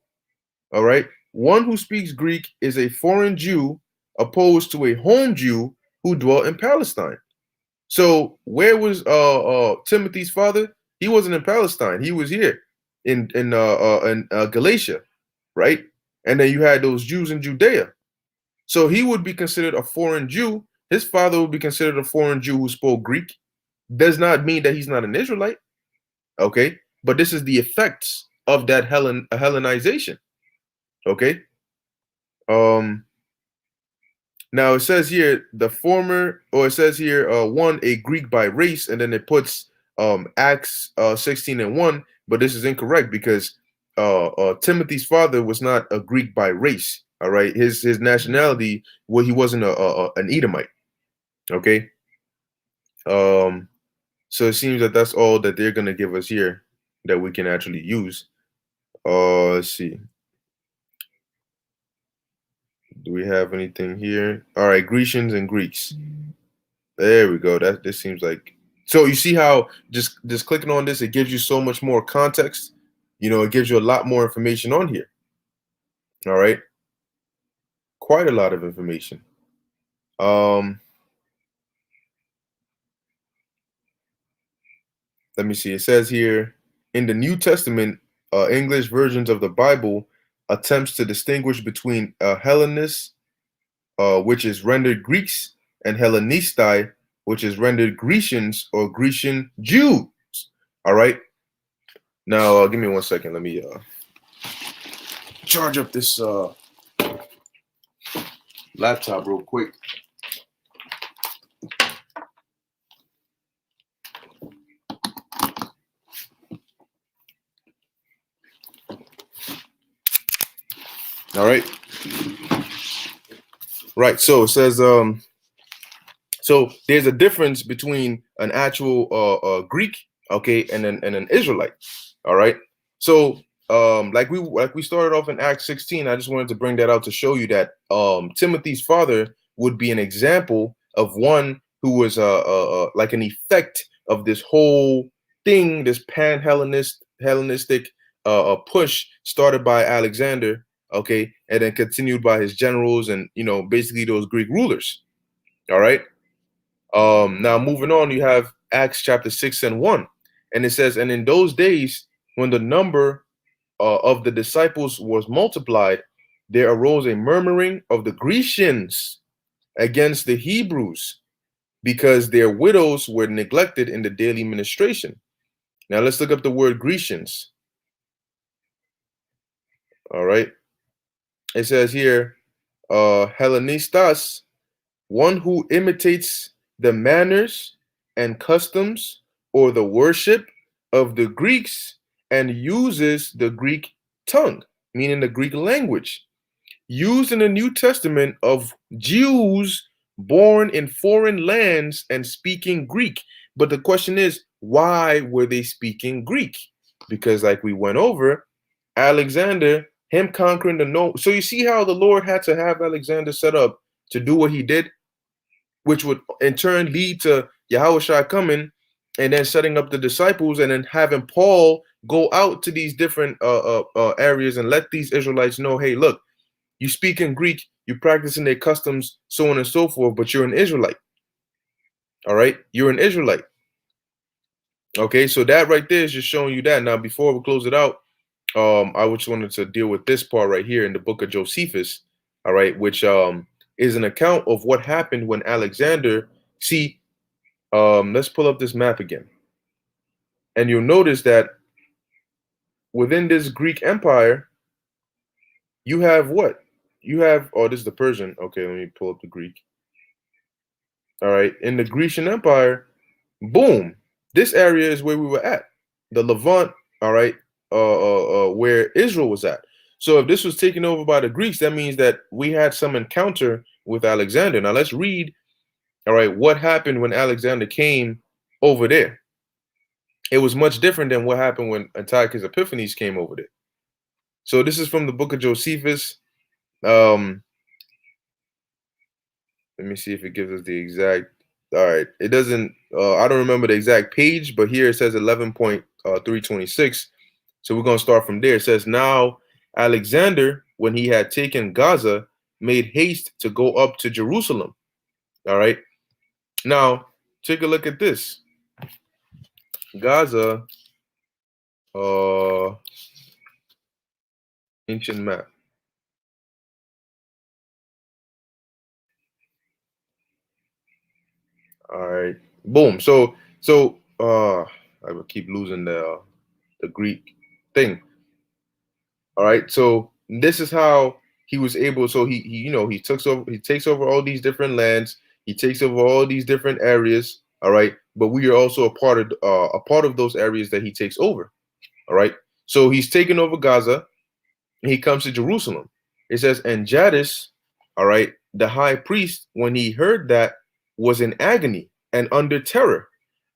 all right, one who speaks Greek is a foreign Jew opposed to a home Jew who dwelt in Palestine. So where was Timothy's father? He wasn't in Palestine. He was here. in Galatia, right? And then you had those Jews in Judea. So he would be considered a foreign Jew. His father would be considered a foreign Jew who spoke Greek. Does not mean that he's not an Israelite. Okay, but this is the effects of that Hellenization. Okay. Um. Now it says here the former, or it says here one a Greek by race, and then it puts Acts 16:1, but this is incorrect because Timothy's father was not a Greek by race. All right, his nationality, well, he wasn't an Edomite. Okay, so it seems that that's all that they're gonna give us here that we can actually use. Let's see. Do we have anything here? All right, Grecians and Greeks. There we go. That this seems like, so you see how just clicking on this, it gives you so much more context. You know, it gives you a lot more information on here. All right. Quite a lot of information. Let me see. It says here in the New Testament, English versions of the Bible attempts to distinguish between Hellenists, which is rendered Greeks, and Hellenistai, which is rendered Grecians or Grecian Jews. All right. Now, give me 1 second. Let me charge up this laptop real quick. All right. Right. So it says, so there's a difference between an actual Greek, okay, and an Israelite. All right. So like we started off in Acts 16, I just wanted to bring that out to show you that Timothy's father would be an example of one who was like an effect of this whole thing, this Hellenistic push started by Alexander, okay, and then continued by his generals and basically those Greek rulers. All right. Now moving on, you have Acts chapter 6:1, and it says, and in those days when the number of the disciples was multiplied, there arose a murmuring of the Grecians against the Hebrews because their widows were neglected in the daily ministration. Now let's look up the word Grecians. All right. It says here, Hellenistas, one who imitates the manners and customs or the worship of the Greeks and uses the Greek tongue, meaning the Greek language, used in the New Testament of Jews born in foreign lands and speaking Greek. But the question is, why were they speaking Greek? Because, like we went over, Alexander, him conquering the no. So you see how the Lord had to have Alexander set up to do what he did, which would in turn lead to Yahushua coming and then setting up the disciples and then having Paul go out to these different areas and let these Israelites know, hey, look, you speak in Greek, you practicing their customs, so on and so forth, but you're an Israelite. All right, you're an Israelite. Okay, so that right there is just showing you that. Now, before we close it out, I just wanted to deal with this part right here in the book of Josephus, all right, which is an account of what happened when Alexander, see, let's pull up this map again. And you'll notice that within this Greek Empire, you have what? You have, oh, this is the Persian. Okay, let me pull up the Greek. All right, in the Grecian Empire, boom, this area is where we were at. The Levant, all right, where Israel was at. So if this was taken over by the Greeks, that means that we had some encounter with Alexander. Now let's read, all right, what happened when Alexander came over there. It was much different than what happened when Antiochus Epiphanes came over there. So this is from the book of Josephus. Let me see if it gives us the exact. All right, it doesn't. I don't remember the exact page, but here it says 11.326. So we're gonna start from there. It says, now Alexander, when he had taken Gaza, made haste to go up to Jerusalem. All right. Now take a look at this. Gaza Uh, ancient map. All right. Boom. I will keep losing the Greek thing. All right. So this is how he was able. So he takes over all these different lands. He takes over all these different areas. All right. But we are also a part of those areas that he takes over. All right. So he's taken over Gaza. He comes to Jerusalem. It says, and Jadis, all right, the high priest, when he heard that, was in agony and under terror,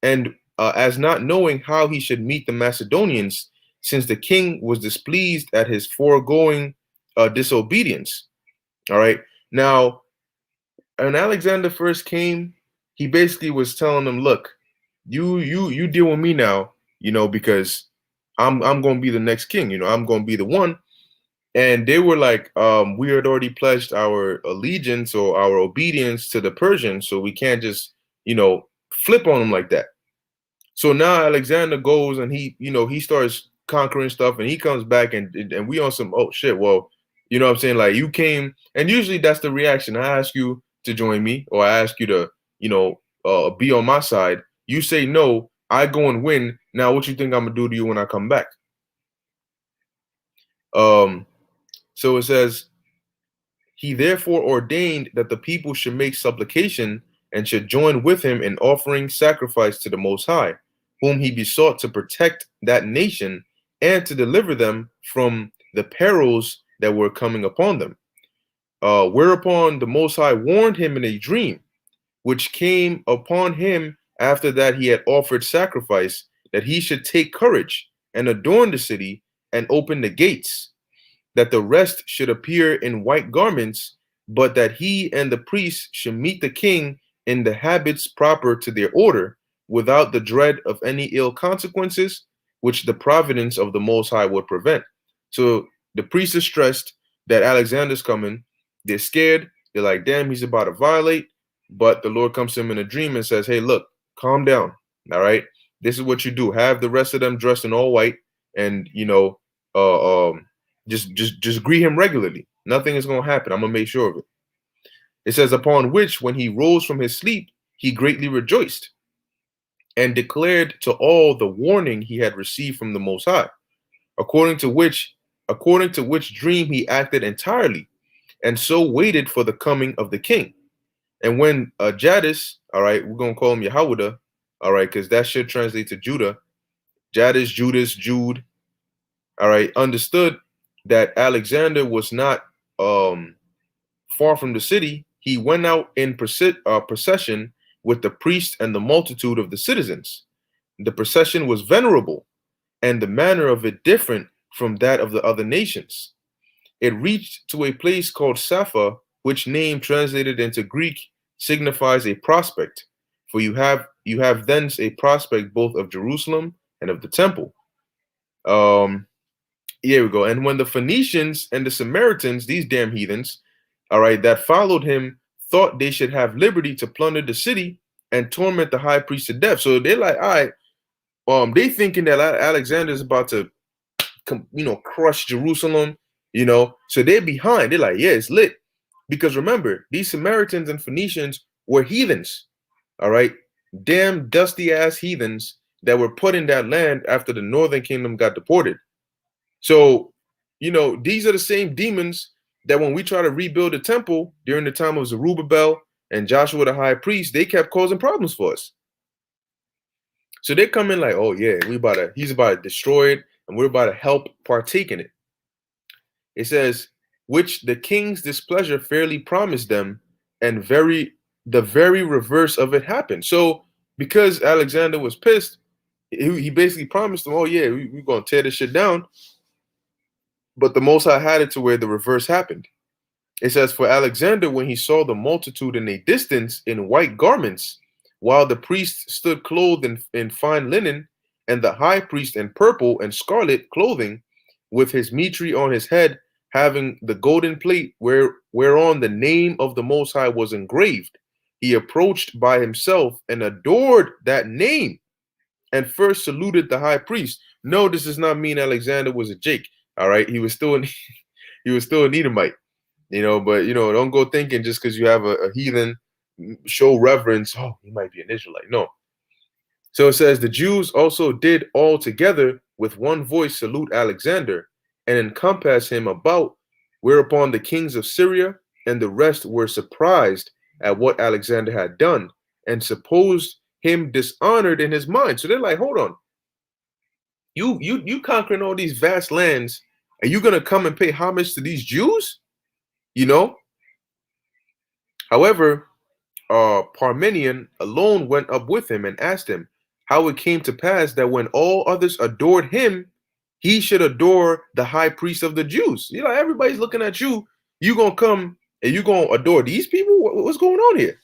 and as not knowing how he should meet the Macedonians, since the king was displeased at his foregoing disobedience. All right. Now, when Alexander first came, he basically was telling them, look, you deal with me now, because I'm gonna be the next king, I'm gonna be the one. And they were like, we had already pledged our allegiance or our obedience to the Persians, so we can't just, flip on them like that. So now Alexander goes and he starts conquering stuff, and he comes back and we on some, oh shit, well, you know what I'm saying? Like, you came, and usually that's the reaction. I ask you to join me, or I ask you to, be on my side. You say no, I go and win. Now what you think I'm gonna do to you when I come back? Um, so it says, he therefore ordained that the people should make supplication and should join with him in offering sacrifice to the Most High, whom he besought to protect that nation and to deliver them from the perils that were coming upon them. Whereupon the Most High warned him in a dream, which came upon him after that he had offered sacrifice, that he should take courage and adorn the city and open the gates, that the rest should appear in white garments, but that he and the priests should meet the king in the habits proper to their order, without the dread of any ill consequences, which the providence of the Most High would prevent. So the priests are stressed that Alexander's coming. They're scared. They're like, damn, he's about to violate. But the Lord comes to him in a dream and says, hey, look, calm down. All right. This is what you do. Have the rest of them dressed in all white, and uh, um, just greet him regularly. Nothing is going to happen. I'm going to make sure of it. It says, upon which, when he rose from his sleep, he greatly rejoiced and declared to all the warning he had received from the Most High, according to which dream he acted entirely, and so waited for the coming of the king. And when Jadis, all right, we're going to call him Yehoiada, all right, because that should translate to Judah, Jadis, Judas, Jude, all right, understood that Alexander was not far from the city, he went out in procession with the priest and the multitude of the citizens. The procession was venerable, and the manner of it different from that of the other nations. It reached to a place called Sapha, which name translated into Greek signifies a prospect, for you have thence a prospect both of Jerusalem and of the temple. Here we go. And when the Phoenicians and the Samaritans, these damn heathens, all right, that followed him, thought they should have liberty to plunder the city and torment the high priest to death. So they're like, all right, they thinking that Alexander is about to, crush Jerusalem, So they're behind. They're like, yeah, it's lit, because remember, these Samaritans and Phoenicians were heathens, all right, damn dusty ass heathens that were put in that land after the northern kingdom got deported. So, these are the same demons that when we try to rebuild the temple during the time of Zerubbabel and Joshua the high priest, they kept causing problems for us. So they come in like, oh yeah, he's about to destroy it, and we're about to help partake in it. It says, which the king's displeasure fairly promised them, and the very reverse of it happened. So because Alexander was pissed, he basically promised them, oh yeah, we're gonna tear this shit down. But the Most High had it to where the reverse happened. It says, for Alexander, when he saw the multitude in a distance in white garments, while the priest stood clothed in fine linen, and the high priest in purple and scarlet clothing, with his mitre on his head, having the golden plate whereon the name of the Most High was engraved, he approached by himself and adored that name, and first saluted the high priest. no, this does not mean Alexander was a Jake. All right, he was still he was still an Edomite. But don't go thinking just because you have a heathen show reverence. Oh, he might be an Israelite. No. So it says the Jews also did all together with one voice salute Alexander and encompass him about, whereupon the kings of Syria and the rest were surprised at what Alexander had done and supposed him dishonored in his mind. So they're like, hold on, you conquering all these vast lands, are you gonna come and pay homage to these Jews? However, Parmenion alone went up with him and asked him how it came to pass that when all others adored him, he should adore the high priest of the Jews. Everybody's looking at you. You gonna come and you gonna adore these people? What's going on here?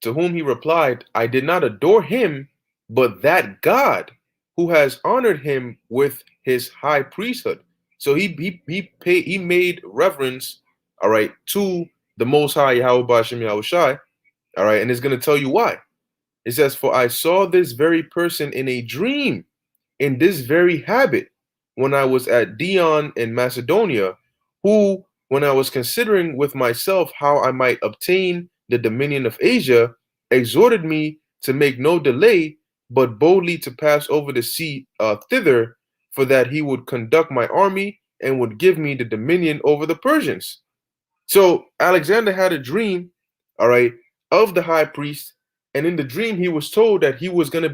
To whom he replied, I did not adore him, but that God who has honored him with his high priesthood. So he made reverence, all right, to the Most High Yahweh Ba'ashem Yahushai, all right, and it's going to tell you why. It says, for I saw this very person in a dream, in this very habit, when I was at Dion in Macedonia, who, when I was considering with myself how I might obtain the dominion of Asia, exhorted me to make no delay, but boldly to pass over the sea thither, for that he would conduct my army and would give me the dominion over the Persians. So Alexander had a dream, all right, of the high priest, and in the dream he was told that he was gonna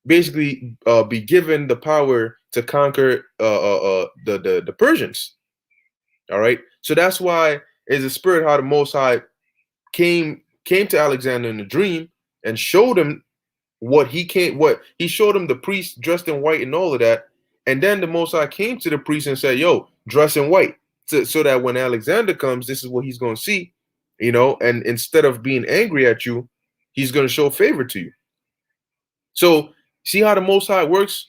basically be given the power to conquer the Persians. All right, so that's why is the spirit how the Most High came to Alexander in a dream and showed him what he showed him the priest dressed in white and all of that, and then the Most High came to the priest and said, "Yo, dress in white." So that when Alexander comes, this is what he's going to see, and instead of being angry at you, he's going to show favor to you. So see how the Most High works?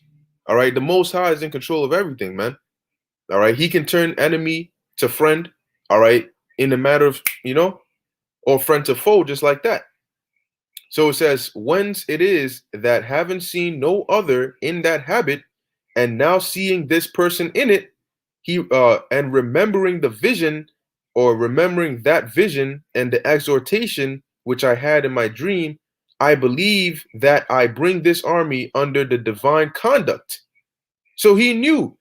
All right, the Most High is in control of everything, man. All right, he can turn enemy to friend, all right, in a matter of, or friend to foe, just like that. So it says, whence it is that having seen no other in that habit, and now seeing this person in it, he and remembering the vision, or remembering that vision and the exhortation which I had in my dream, I believe that I bring this army under the divine conduct. So he knew.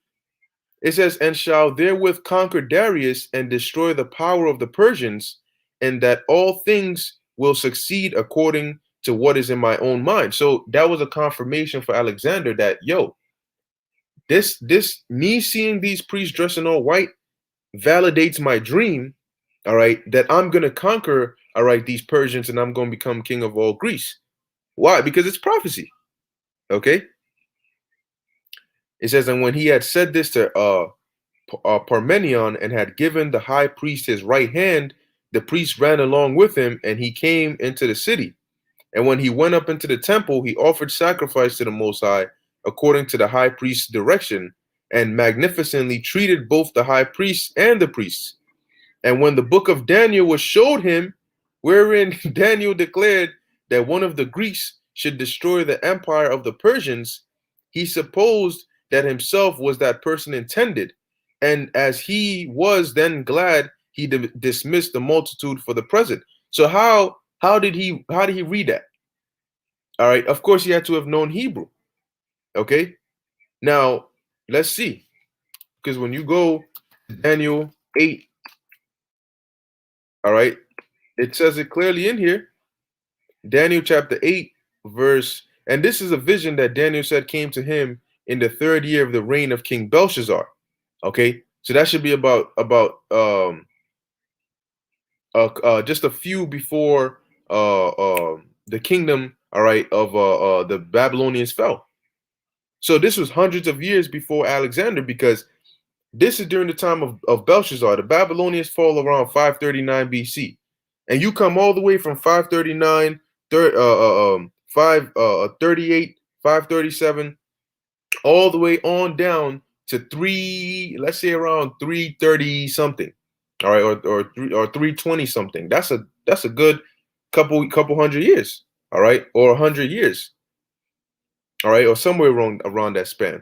It says, and shall therewith conquer Darius and destroy the power of the Persians, and that all things will succeed according to what is in my own mind. So that was a confirmation for Alexander that, yo, this me seeing these priests dressed in all white validates my dream, all right, that I'm going to conquer, all right, these Persians, and I'm going to become king of all Greece. Why? Because it's prophecy. Okay. It says, and when he had said this to Parmenion and had given the high priest his right hand, the priest ran along with him, and he came into the city. And when he went up into the temple, he offered sacrifice to the Most High according to the high priest's direction, and magnificently treated both the high priest and the priests. And when the book of Daniel was showed him, wherein Daniel declared that one of the Greeks should destroy the empire of the Persians, he supposed that himself was that person intended. And as he was then glad, he dismissed the multitude for the present. So how did he read that? All right, of course he had to have known Hebrew. Okay, now let's see, because when you go to Daniel 8, all right, it says it clearly in here. Daniel chapter 8, verse, and this is a vision that Daniel said came to him in the 3rd year of the reign of King Belshazzar. Okay, so that should be about just a few before the kingdom, all right, of the Babylonians fell. So this was hundreds of years before Alexander, because this is during the time of Belshazzar. The Babylonians fall around 539 BC. And you come all the way from 539, 538, 537, all the way on down to let's say around 330 something. All right, or 320 something. That's a good couple hundred years, all right, or 100 years. all right, or somewhere around that span.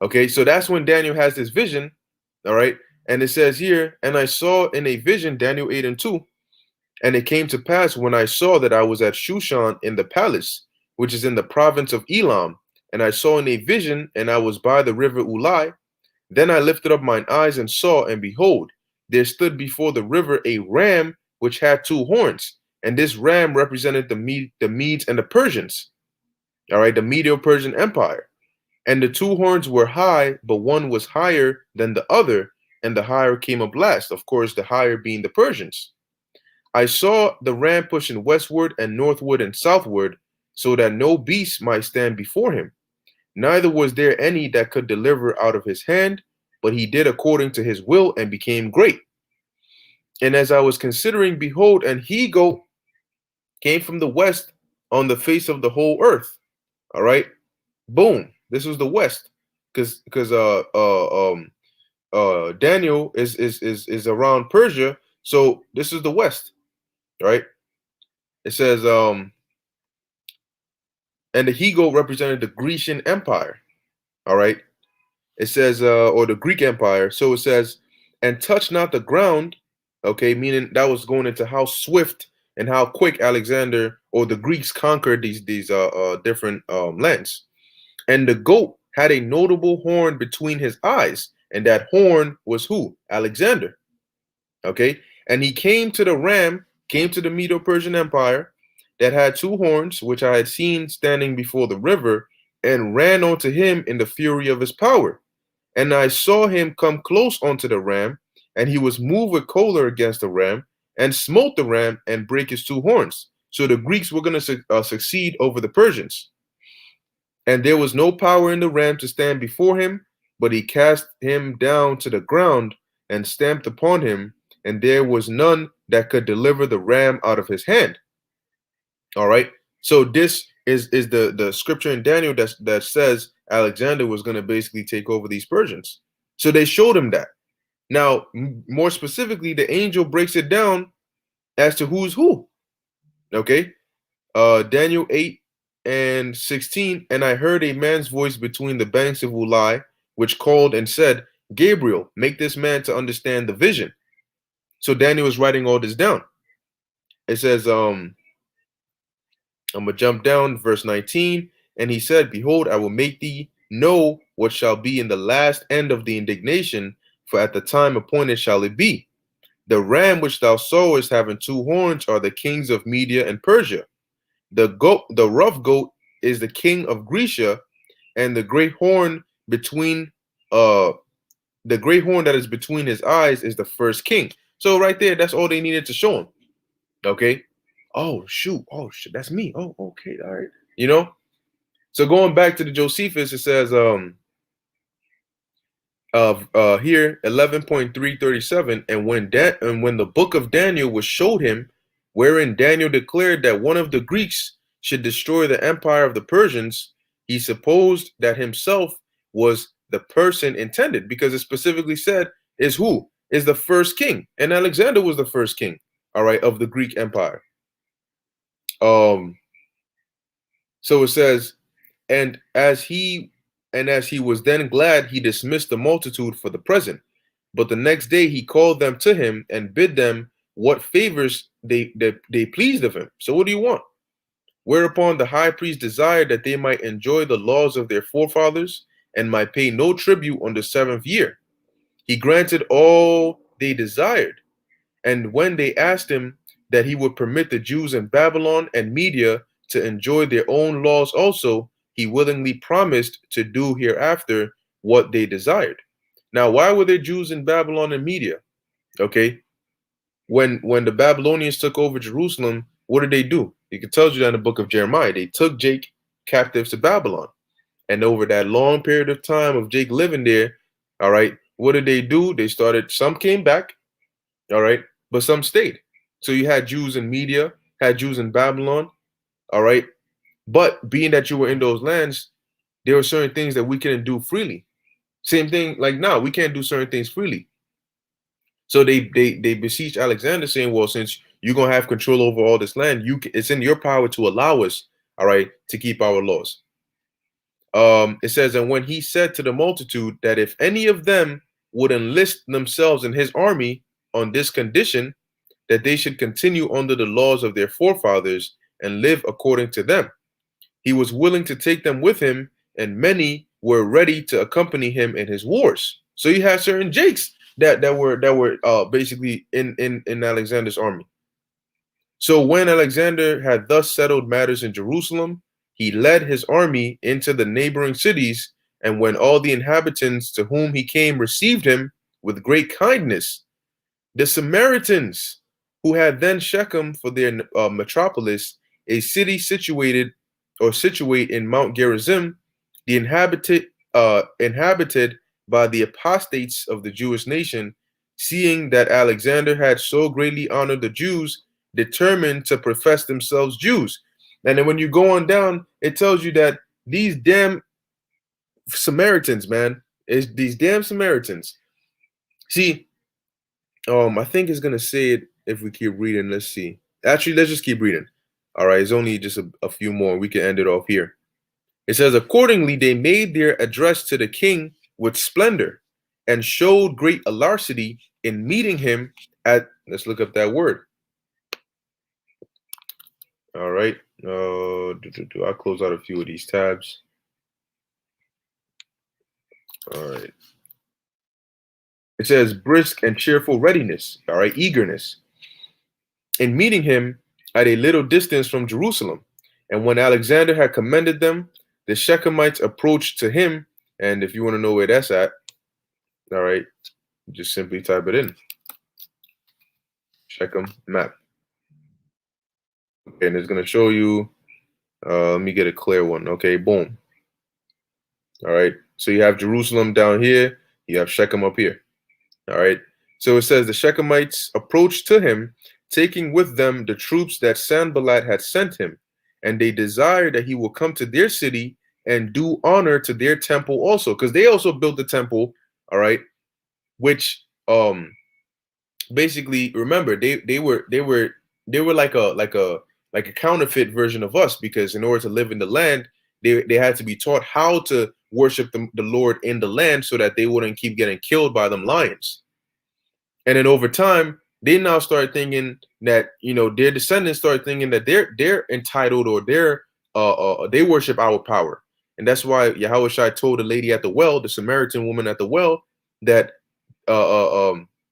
Okay, so that's when Daniel has this vision, all right, and it says here, and I saw in a vision, Daniel 8 and 2, and it came to pass when I saw that I was at Shushan in the palace, which is in the province of Elam, and I saw in a vision, and I was by the river Ulai. Then I lifted up mine eyes and saw, and behold, there stood before the river a ram which had two horns, and this ram represented the Medes and the Persians, all right, the Medo-Persian Empire. And the two horns were high, but one was higher than the other, and the higher came up last, of course, the higher being the Persians. I saw the ram pushing westward and northward and southward, so that no beast might stand before him. Neither was there any that could deliver out of his hand, but he did according to his will and became great. And as I was considering, behold, an he goat came from the west on the face of the whole earth. All right, boom. This was the west, because Daniel is around Persia, so this is the west, right? It says and the he goat represented the Grecian Empire. All right, it says or the Greek Empire. So it says, and touch not the ground, okay, meaning that was going into how swift and how quick Alexander or the Greeks conquered these different lands. And the goat had a notable horn between his eyes, and that horn was who? Alexander. Okay, and he came to the ram, came to the Medo-Persian Empire that had two horns, which I had seen standing before the river, and ran onto him in the fury of his power. And I saw him come close unto the ram, and he was moved with choler against the ram, and smote the ram and brake his two horns. So the Greeks were going to succeed over the Persians. And there was no power in the ram to stand before him, but he cast him down to the ground and stamped upon him, and there was none that could deliver the ram out of his hand. All right. So this is the scripture in Daniel that says Alexander was going to basically take over these Persians. So they showed him that. Now, more specifically, the angel breaks it down as to who's who. Okay. Daniel 8 and 16, and I heard a man's voice between the banks of Ulai, which called and said, Gabriel, make this man to understand the vision. So Daniel is writing all this down. It says, I'm gonna jump down, verse 19, and he said, behold, I will make thee know what shall be in the last end of the indignation, for at the time appointed shall it be. The ram which thou sawest having two horns are the kings of Media and Persia. The rough goat is the king of Grecia, and the great horn that is between his eyes is the first king. So right there, that's all they needed to show him. Okay. Oh shoot. Oh shit. That's me. Oh, okay. All right. You know. So going back to the Josephus, it says here 11.337, and when the book of Daniel was showed him, wherein Daniel declared that one of the Greeks should destroy the empire of the Persians, he supposed that himself was the person intended, because it specifically said is who is the first king, and Alexander was the first king, all right, of the Greek Empire. So it says, and as he was then glad, he dismissed the multitude for the present. But the next day he called them to him and bid them what favors they pleased of him. So what do you want? Whereupon the high priest desired that they might enjoy the laws of their forefathers and might pay no tribute on the 7th year. He granted all they desired. And when they asked him that he would permit the Jews in Babylon and Media to enjoy their own laws also, he willingly promised to do hereafter what they desired. Now, why were there Jews in Babylon and Media? Okay, when the Babylonians took over Jerusalem, what did they do? It tells you that in the book of Jeremiah. They took Jake captives to Babylon, and over that long period of time of Jake living there, all right, what did they do? They started. Some came back, all right, but some stayed. So you had Jews in Media, had Jews in Babylon, all right. But being that you were in those lands, there were certain things that we couldn't do freely. Same thing like now, we can't do certain things freely. So they beseeched Alexander, saying, well, since you're gonna have control over all this land, it's in your power to allow us, all right, to keep our laws. It says, and when he said to the multitude that if any of them would enlist themselves in his army on this condition, that they should continue under the laws of their forefathers and live according to them, he was willing to take them with him, and many were ready to accompany him in his wars. So you had certain Jakes that were basically in Alexander's army. So when Alexander had thus settled matters in Jerusalem, he led his army into the neighboring cities, and when all the inhabitants to whom he came received him with great kindness, the Samaritans, who had then Shechem for their metropolis, a city situate in Mount Gerizim, the inhabited by the apostates of the Jewish nation, seeing that Alexander had so greatly honored the Jews, determined to profess themselves Jews. And then when you go on down, it tells you that these damn Samaritans, man, is these damn Samaritans. See, I think it's gonna say it if we keep reading. Let's see. Actually, let's just keep reading. All right, it's only just a few more. We can end it off here. It says, accordingly, they made their address to the king with splendor and showed great alacrity in meeting him at, let's look up that word. All right. I'll close out a few of these tabs. All right. It says brisk and cheerful readiness. All right. Eagerness in meeting him at a little distance from Jerusalem. And when Alexander had commended them, the Shechemites approached to him. And if you want to know where that's at, all right, just simply type it in. Shechem map. Okay, and it's going to show you. Let me get a clear one. Okay, boom. All right. So you have Jerusalem down here. You have Shechem up here. All right. So it says the Shechemites approached to him, taking with them the troops that Sanballat had sent him, and they desired that he will come to their city and do honor to their temple also, because they also built the temple. All right, which basically, remember, they were like a counterfeit version of us, because in order to live in the land, they had to be taught how to worship the Lord in the land so that they wouldn't keep getting killed by them lions. And then over time, they now start thinking that, you know, their descendants start thinking that they're entitled, or they worship our power. And that's why Yahushua told the lady at the well, the Samaritan woman at the well, that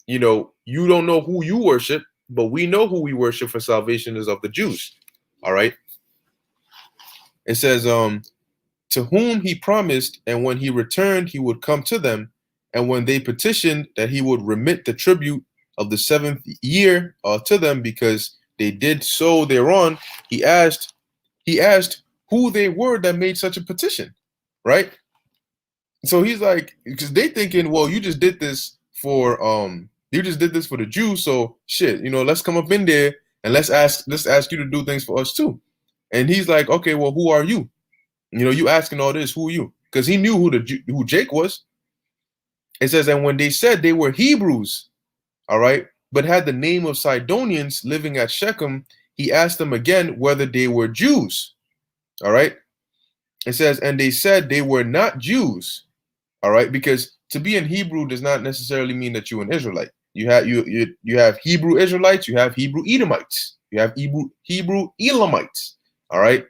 you know, you don't know who you worship, but we know who we worship, for salvation is of the Jews. All right. It says, to whom he promised, and when he returned, he would come to them. And when they petitioned that he would remit the tribute of the 7th year to them, because they did so thereon, he asked who they were that made such a petition, right? So he's like, because they thinking, well, you just did this for the Jews, so shit, you know, let's come up in there and let's ask you to do things for us too. And he's like, okay, well, who are you? You know, you asking all this, who are you? Because he knew who Jake was. It says, and when they said they were Hebrews, all right, but had the name of Sidonians living at Shechem, he asked them again whether they were Jews. All right. It says, and they said they were not Jews. All right, because to be in Hebrew does not necessarily mean that you're an Israelite. You have Hebrew Israelites, you have Hebrew Edomites, you have Hebrew Elamites. All right.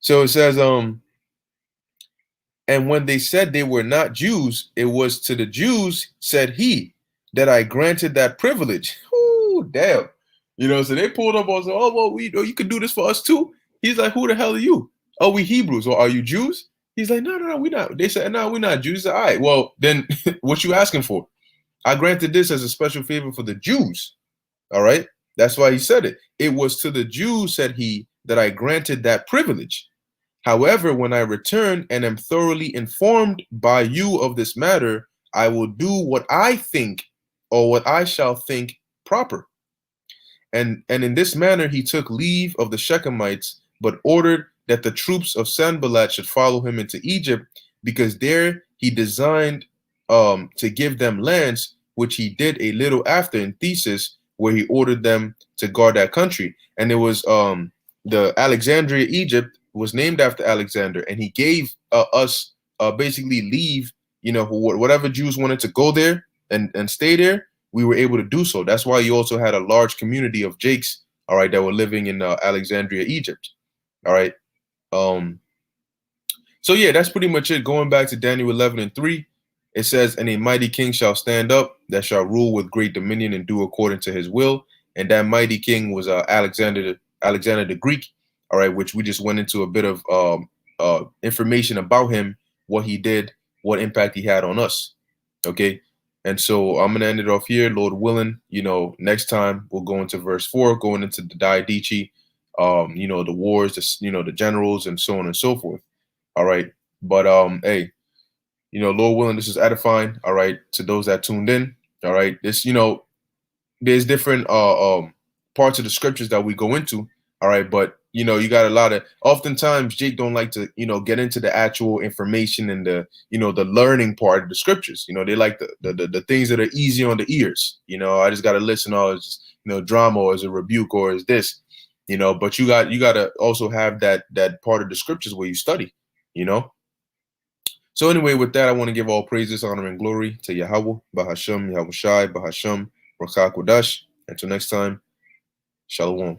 So it says, and when they said they were not Jews, it was to the Jews, said he, that I granted that privilege. Ooh, damn. You know, so they pulled up and said, oh, well, you could do this for us too. He's like, who the hell are you? Oh, we Hebrews. Or are you Jews? He's like, no, we're not. They said, no, we're not Jews. Said, all right, well, then what you asking for? I granted this as a special favor for the Jews. All right. That's why he said it. It was to the Jews, said he, that I granted that privilege. However, when I return and am thoroughly informed by you of this matter, I will do what I think, or what I shall think proper. And in this manner he took leave of the Shechemites, but ordered that the troops of Sanballat should follow him into Egypt, because there he designed to give them lands, which he did a little after in Thesis, where he ordered them to guard that country. And it was the Alexandria, Egypt, was named after Alexander, and he gave us basically leave. Whatever Jews wanted to go there and stay there, we were able to do so. That's why you also had a large community of Jakes, all right, that were living in Alexandria, Egypt. All right. So yeah, that's pretty much it. Going back to Daniel 11:3, it says, "And a mighty king shall stand up, that shall rule with great dominion and do according to his will." And that mighty king was Alexander the Greek. All right, which we just went into a bit of information about him, what he did, what impact he had on us. Okay. And so I'm gonna end it off here, Lord willing. Next time we'll go into verse 4, going into the Diadichi, the wars, the generals, and so on and so forth. All right. But hey, Lord willing, this is edifying. All right. To those that tuned in. All right. This, there's different parts of the scriptures that we go into. All right. But you got a lot of, oftentimes Jake don't like to, get into the actual information and the, the learning part of the scriptures. They like the things that are easy on the ears. I just gotta listen, it's just, drama, or is a rebuke, or is this, but you gotta also have that part of the scriptures where you study. So anyway, with that, I want to give all praises, honor, and glory to Yahweh, Bahasham, Yahushai, Bahasham, Rakak Wadash. Until next time, Shalom.